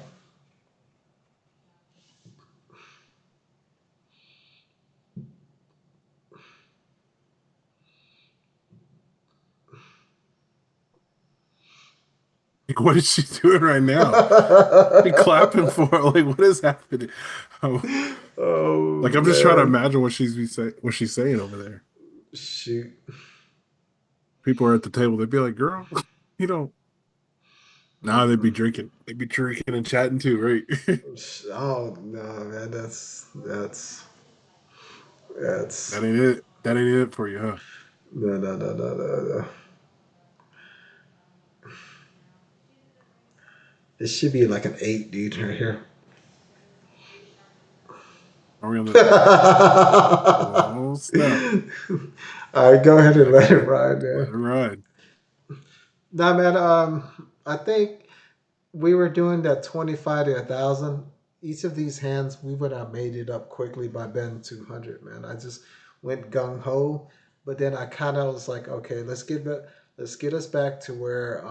Like, what is she doing right now? She clapping for it. Like, what is happening? Oh, Oh like, I'm just trying to man, imagine what she's saying over there. shoot. People are at the table. They'd be like, "Girl, you know." Nah, they'd be Mm-mm. drinking. They'd be drinking and chatting too, right? Oh no, man, that's That ain't it. That ain't it for you, huh? no, no, no, no, no, no. It should be like an 8, dude, right here. Are we on All the? Oh snap! right, go ahead and Heck let it yeah, ride, let man. it ride. Nah, man. I think we were doing that 25 to 1,000. Each of these hands, we would have made it up quickly by betting 200, man. I just went gung ho, but then I kind of was like, okay, let's get us back to where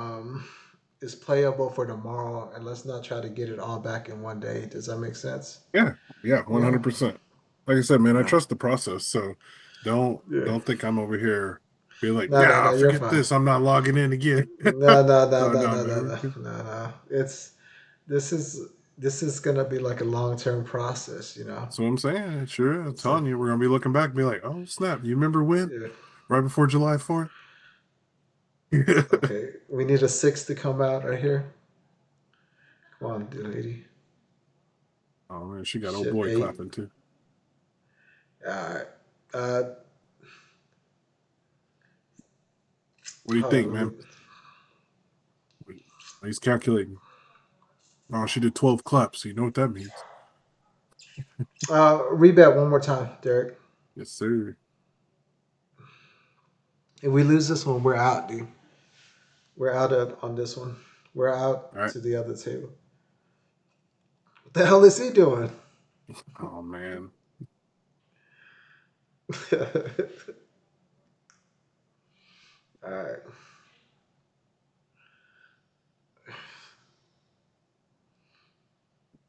it's playable for tomorrow, and let's not try to get it all back in one day. Does that make sense? Yeah, yeah, Yeah. 100%. Like I said, man, I No. trust the process. So Yeah. don't think I'm over here being like, No, no, nah, no. You're forget fine. this. I'm not logging in again. No, no, no, No, no, no, no, no, man, we're no, good. no, no. This is this is gonna be like a long term process, you know. That's what I'm saying. Sure, I'm So telling you, we're gonna be looking back and be like, oh snap, you remember when? yeah. Right before July 4th? Okay. We need a 6 to come out right here. Come on, lady. Oh man, she got old Shit, boy 8. clapping too. Alright. Uh What do you hold on, think, let me man? He's calculating. Oh, she did 12 claps, so you know what that means. rebet one more time, Derek. Yes, sir. If we lose this one, we're out, dude. We're out on this one. We're All out right. to the other table. What the hell is he doing? Oh man. Alright.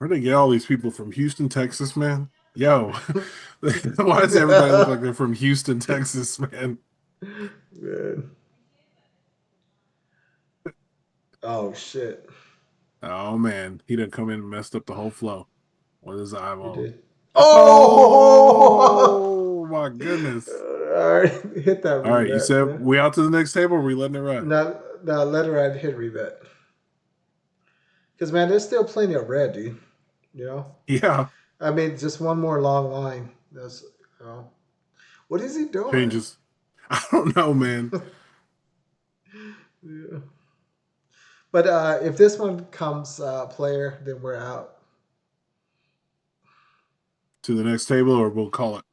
Where they get all these people from Houston, Texas, man? Yo, why does everybody look like they're from Houston, Texas, man? Man. Oh shit. Oh man, he done come in and messed up the whole flow with his He eyeball. did. Oh! Oh my goodness! All right, hit that All right, you revet, said man. we out to the next table. Or we letting it ride? Now, now let her add hit revet. Because man, there's still plenty of red, dude. You know, Yeah, I mean, just one more long line. That's what is he doing? changes. I don't know, man. Yeah. But if this one comes player, then we're out. To the next table, or we'll call it.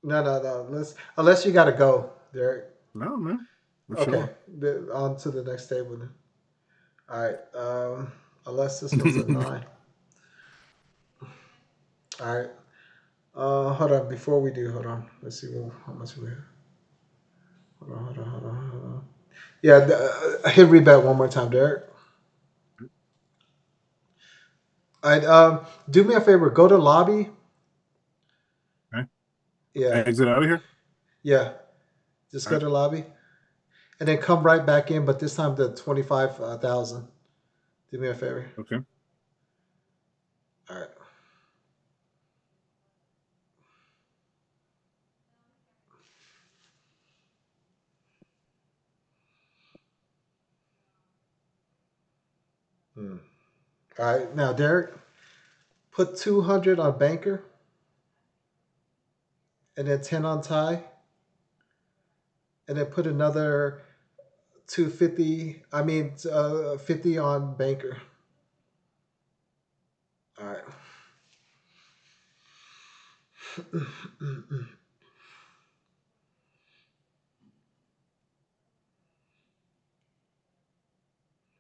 No, no, no. Unless you got to go, Derek. No, man, we're Okay, chilling. on to the next table. Then. All right. Unless this one's a nine. All right. Hold on. Before we do, hold on. Let's see how much we have. Hold on. Yeah, hit rebet one more time, Derek. All right. Do me a favor. Go to lobby. Okay, Yeah, exit out of here. yeah. Just All go right, to lobby, and then come right back in. But this time the 25,000. Do me a favor. okay. All right. Hmm. All right. Now, Derek, put 200 on banker, and then 10 on tie, and then put another 250. I mean, 50 on banker. All right.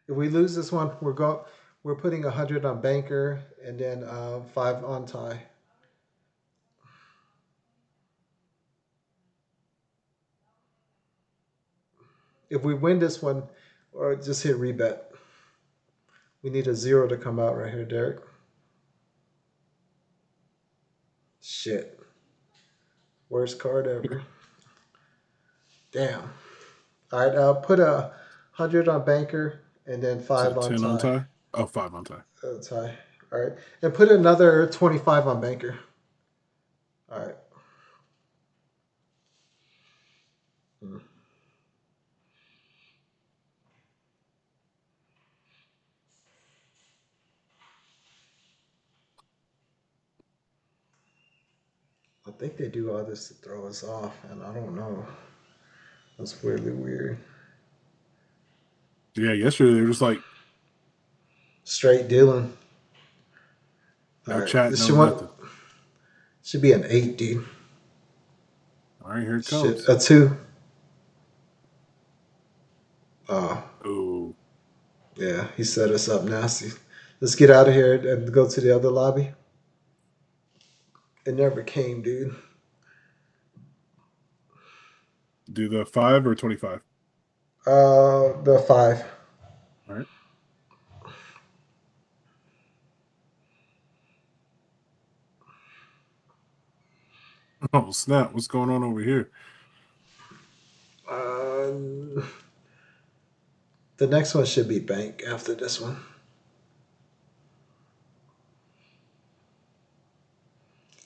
If we lose this one, we're putting 100 on banker and then 5 on tie. If we win this one, or just hit rebet. We need a 0 to come out right here, Derek. Shit. Worst card ever. Damn. All right, put 100 on banker and then So 5 on 10 on tie. tie. Oh, 5 on tie. Tie. All right. And put another 25 on banker. All right. Hmm. I think they do all this to throw us off, and I don't know. That's weirdly weird. Yeah, yesterday they were just like Straight dealing. All no right. chat, This no nothing. should be an 8, dude. All right, here it Shit. comes. A 2. Oh, Oh, yeah. He set us up nasty. Let's get out of here and go to the other lobby. It never came, dude. do the 5 or 25. The 5. All right. Oh snap! What's going on over here? Um, the next one should be bank after this one.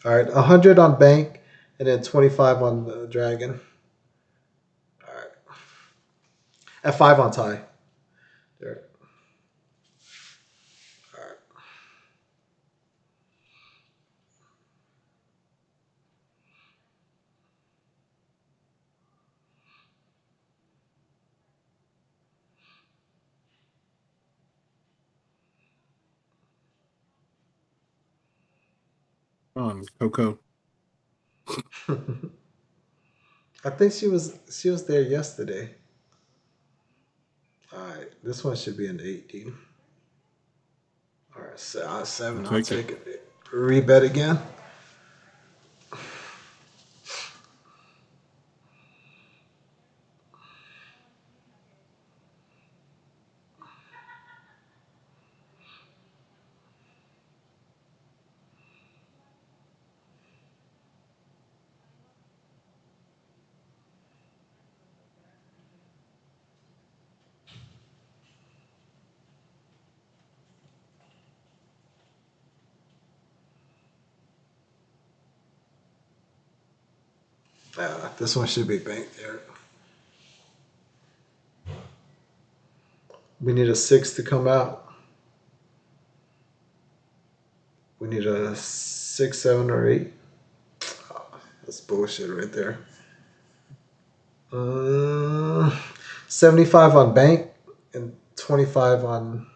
All right, 100 on bank and then 25 on the dragon. All right, at 5 on tie. There. All On Coco. right. I think she was there yesterday. All right, this one should be an 18. All right, so, I'll 7. I'll take it. take it. Rebet again. This one should be banked there. We need a six to come out. We need a six, seven, or eight. Oh, that's bullshit right there. Uh, 75 on bank and 25 on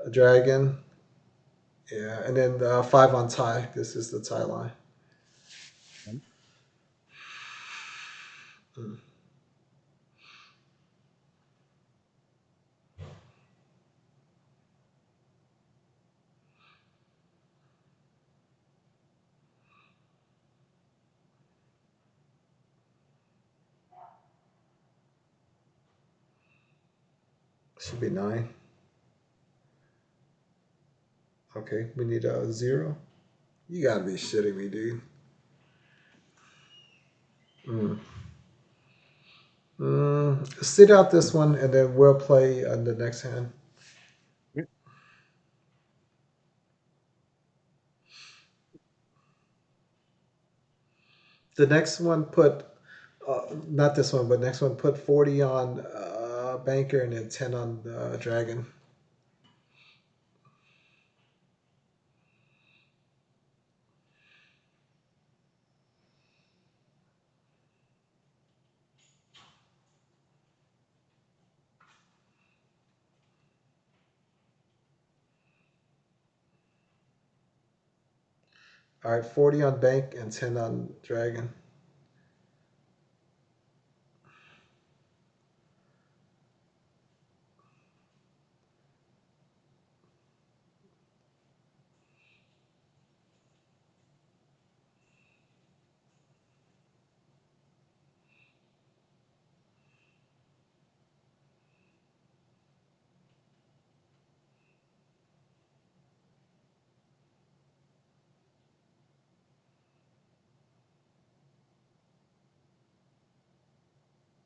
a dragon. Yeah, and then five on tie. This is the tie line. Mm, should be nine. Okay, we need a zero. You gotta be shitting me, dude. Mm. Sit out this one, and then we'll play on the next hand. Yeah. The next one put, not this one, but next one put 40 on banker and then 10 on dragon. All right, 40 on bank and 10 on dragon.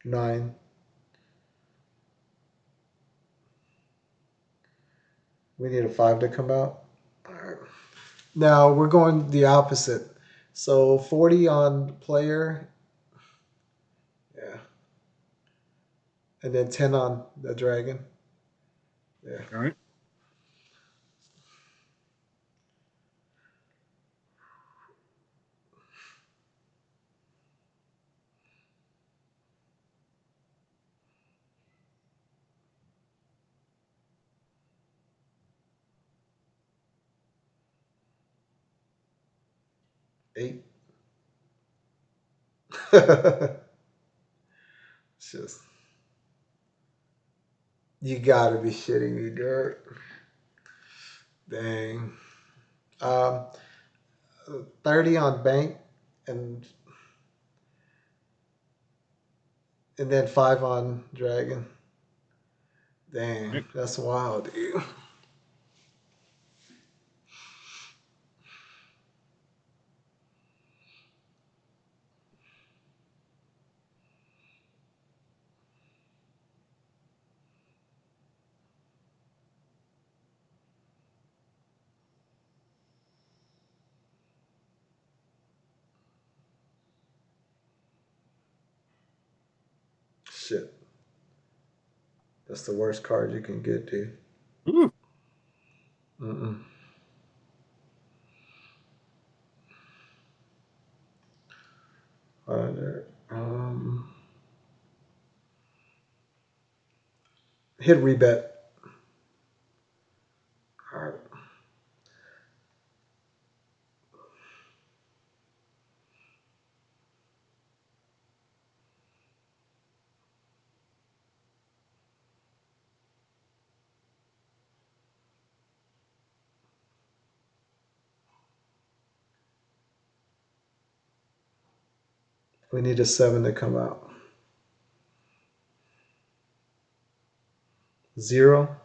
Nine. We need a five to come out. All right. Now we're going the opposite. So 40 on player, yeah, and then 10 on the dragon. Yeah. All right. 8. It's just, you gotta be shitting me, Dirt. Dang. Um, 30 on bank and and then 5 on dragon. Dang, Right. that's wild, dude. Shit. That's the worst card you can get, dude. Ooh. Mm-mm. There. Hit rebet. All right. We need a 7 to come out. 0.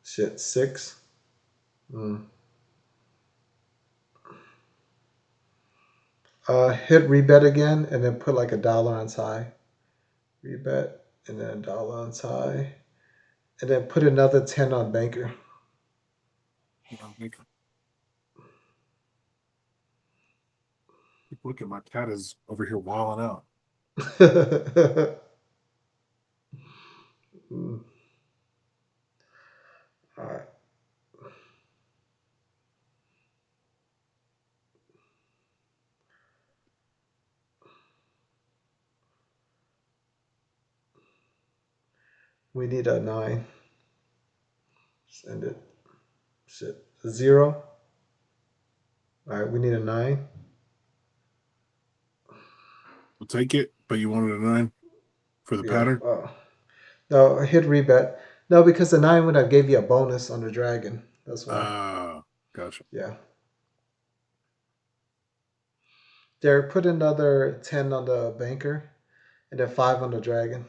Shit. 6. Mm. Hit rebet again, and then put like $1 on tie. Rebet, and then $1 on tie, and then put another 10 on banker. Look at my cat is over here wilding out. Mm, all right. We need a nine. Send it. Shit. A zero. All right. We need a nine. We'll take it, but you wanted a nine for the Yeah. pattern? No, hit rebet. No, because the nine would have gave you a bonus on the dragon. That's why. Gotcha. Yeah. There, put another 10 on the banker and then 5 on the dragon.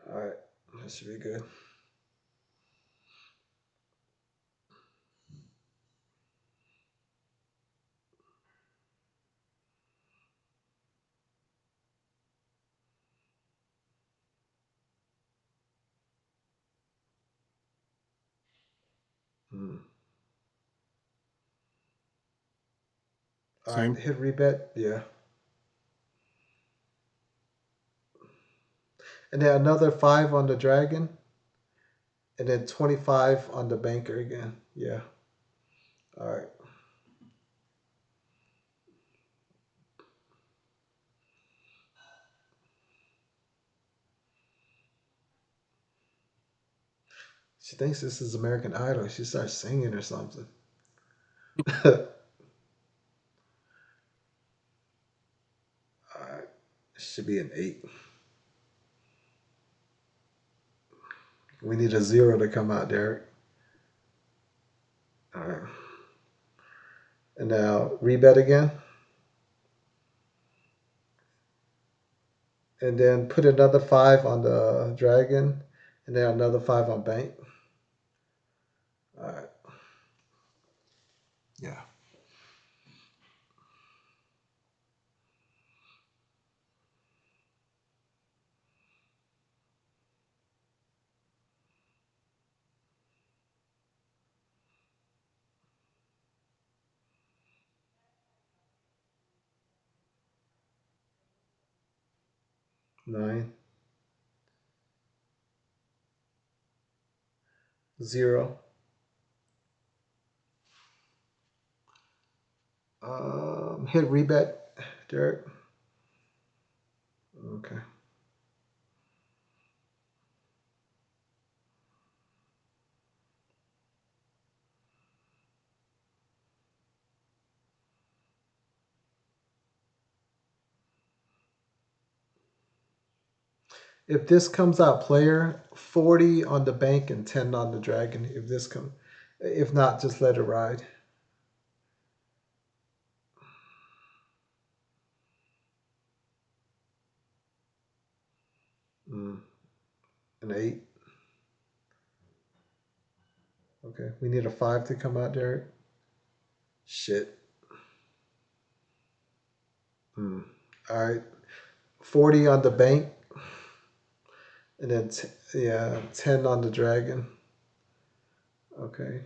All right. That should be good. 嗯 All right, Same. hit rebet. Yeah. And then another 5 on the dragon. And then 25 on the banker again. Yeah. All right. She thinks this is American Idol. She starts singing or something. All right. Should be an 8. We need a 0 to come out, Derek. All right. And now rebet again. And then put another 5 on the dragon. And then another 5 on bank. All right. Yeah. 9. 0. Hit rebet, Derek. Okay. If this comes out player, 40 on the bank and 10 on the dragon. If not, just let it ride. Mm, an 8. Okay. We need a 5 to come out, Derek. Shit. Mm. All right. 40 on the bank and then, yeah, 10 on the dragon. Okay.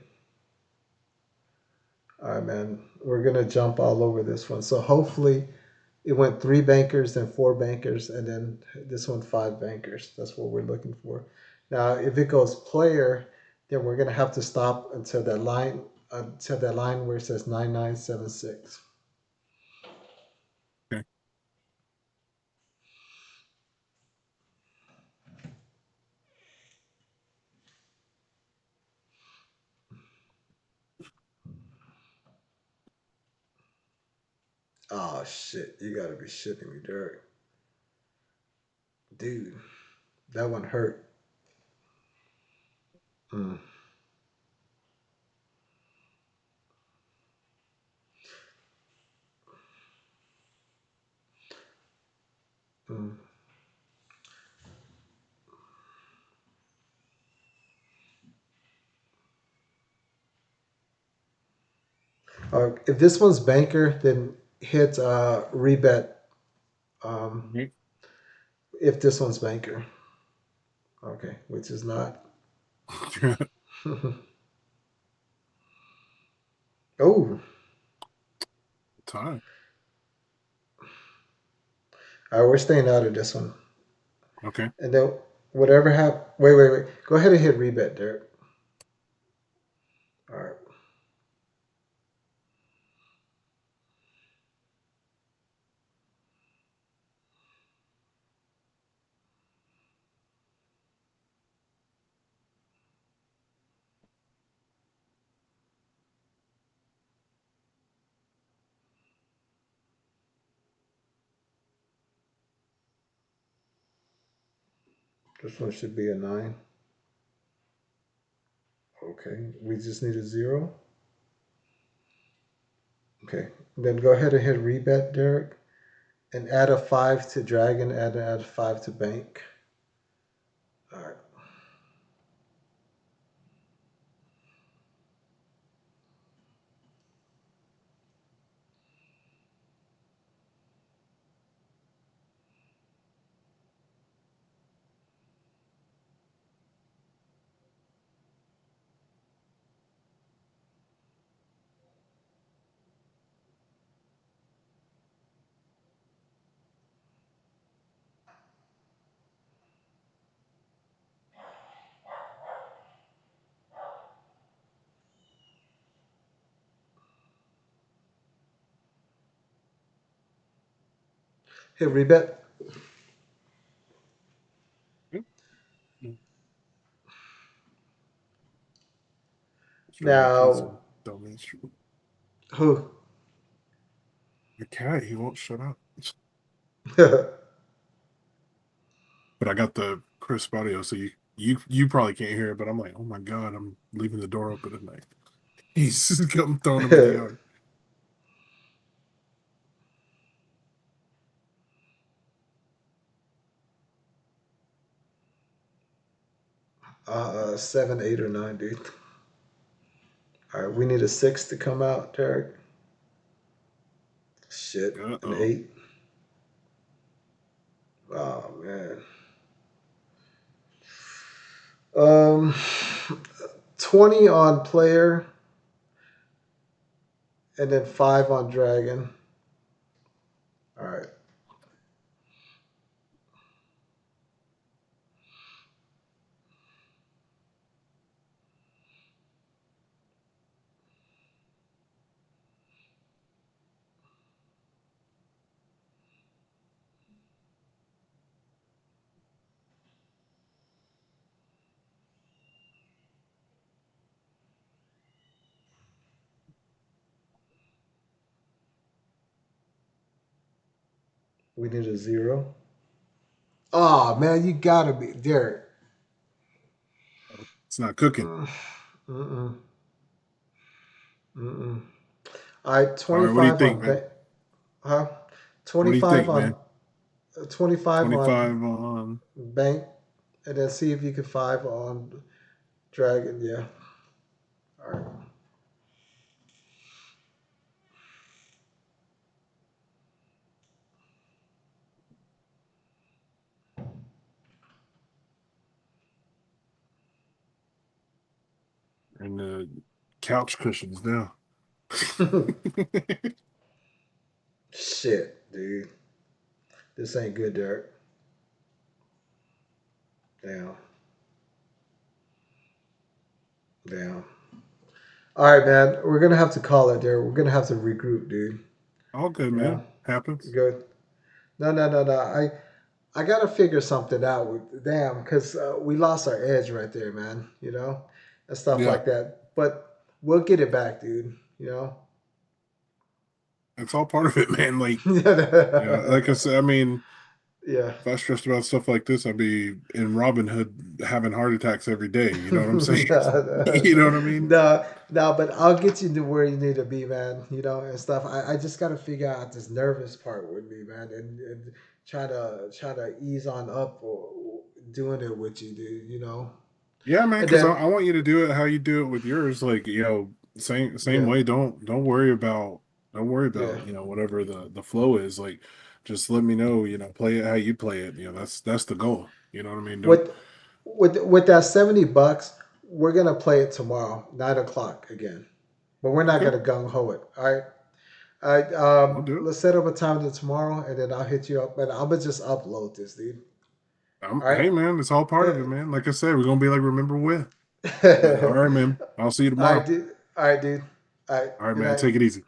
All right, man. We're going to jump all over this one. So hopefully it went 3 bankers, then 4 bankers, and then this one 5 bankers. That's what we're looking for. Now, if it goes player, then we're going to have to stop until that line where it says 9976. Okay. Oh, shit. You got to be shitting me, Derek. Dude, that one hurt. Mm, mm. If this one's banker, then hit rebet. Um, Mhm. if this one's banker, okay, which is not. Oh, time. All right, we're staying out of this one. Okay. And then whatever happened. Wait. Go ahead and hit rebet, Derek. All right. This one should be a 9. Okay. We just need a 0. Okay. Then go ahead and hit rebet, Derek. And add a 5 to dragon. Add a 5 to bank. All right. Hit rebet. Yep. Mm. Straight up kids Now, and dumbass. who? The cat, he won't shut up. But I got the crisp audio, so you probably can't hear it. But I'm like, oh my god, I'm leaving the door open at night. He's just come throwing him in the yard. 7, 8, or 9, dude. All right. We need a 6 to come out, Derek. Shit. Uh An oh. 8. Oh, man. Um, 20 on player, and then 5 on dragon. All right. We need a 0. Oh, man, you gotta be Derek. It's not cooking. Mm, mm-mm, mm-mm. All right, All right, what do you 25 think, on man? bank. Huh? What do you 25 think, on man? 25 on 25 on. bank, and then see if you can 5 on dragon. Yeah. All right. And the couch cushions now. Shit, dude. This ain't good, Derek. Damn. Damn. All right, man. We're gonna have to call it there. We're gonna have to regroup, dude. All good, Yeah. man. Happens. Good. No. I gotta figure something out with damn, because we lost our edge right there, man. And stuff Yeah, like that. But we'll get it back, dude. it's all part of it, man. Like I Yeah. said, I mean, Yeah. if I stressed about stuff like this, I'd be in Robin Hood having heart attacks every day. You know what I'm saying? You know what I mean? No, but I'll get you to where you need to be, man. And stuff. I just gotta figure out this nervous part with me, man, and try to ease on up or doing it with you, dude. Yeah, man, And because then I want you to do it how you do it with yours. Like, same yeah, way. Don't worry about yeah. whatever the flow is. Like, just let me know. Play it how you play it. That's the goal. You know what I mean? Don't. With with that $70, we're gonna play it tomorrow, 9 o'clock again. But we're not Okay. gonna gung ho it. All right. All right, I'll do it. let's set up a time to tomorrow, and then I'll hit you up, and I'm gonna just upload this, dude. All right. Hey man, it's all part of it, man. Like I said, we're gonna be like remember when. But all All right, man. I'll see you right, tomorrow. dude. All right, dude. All right. All right, Good man. night. Take it easy.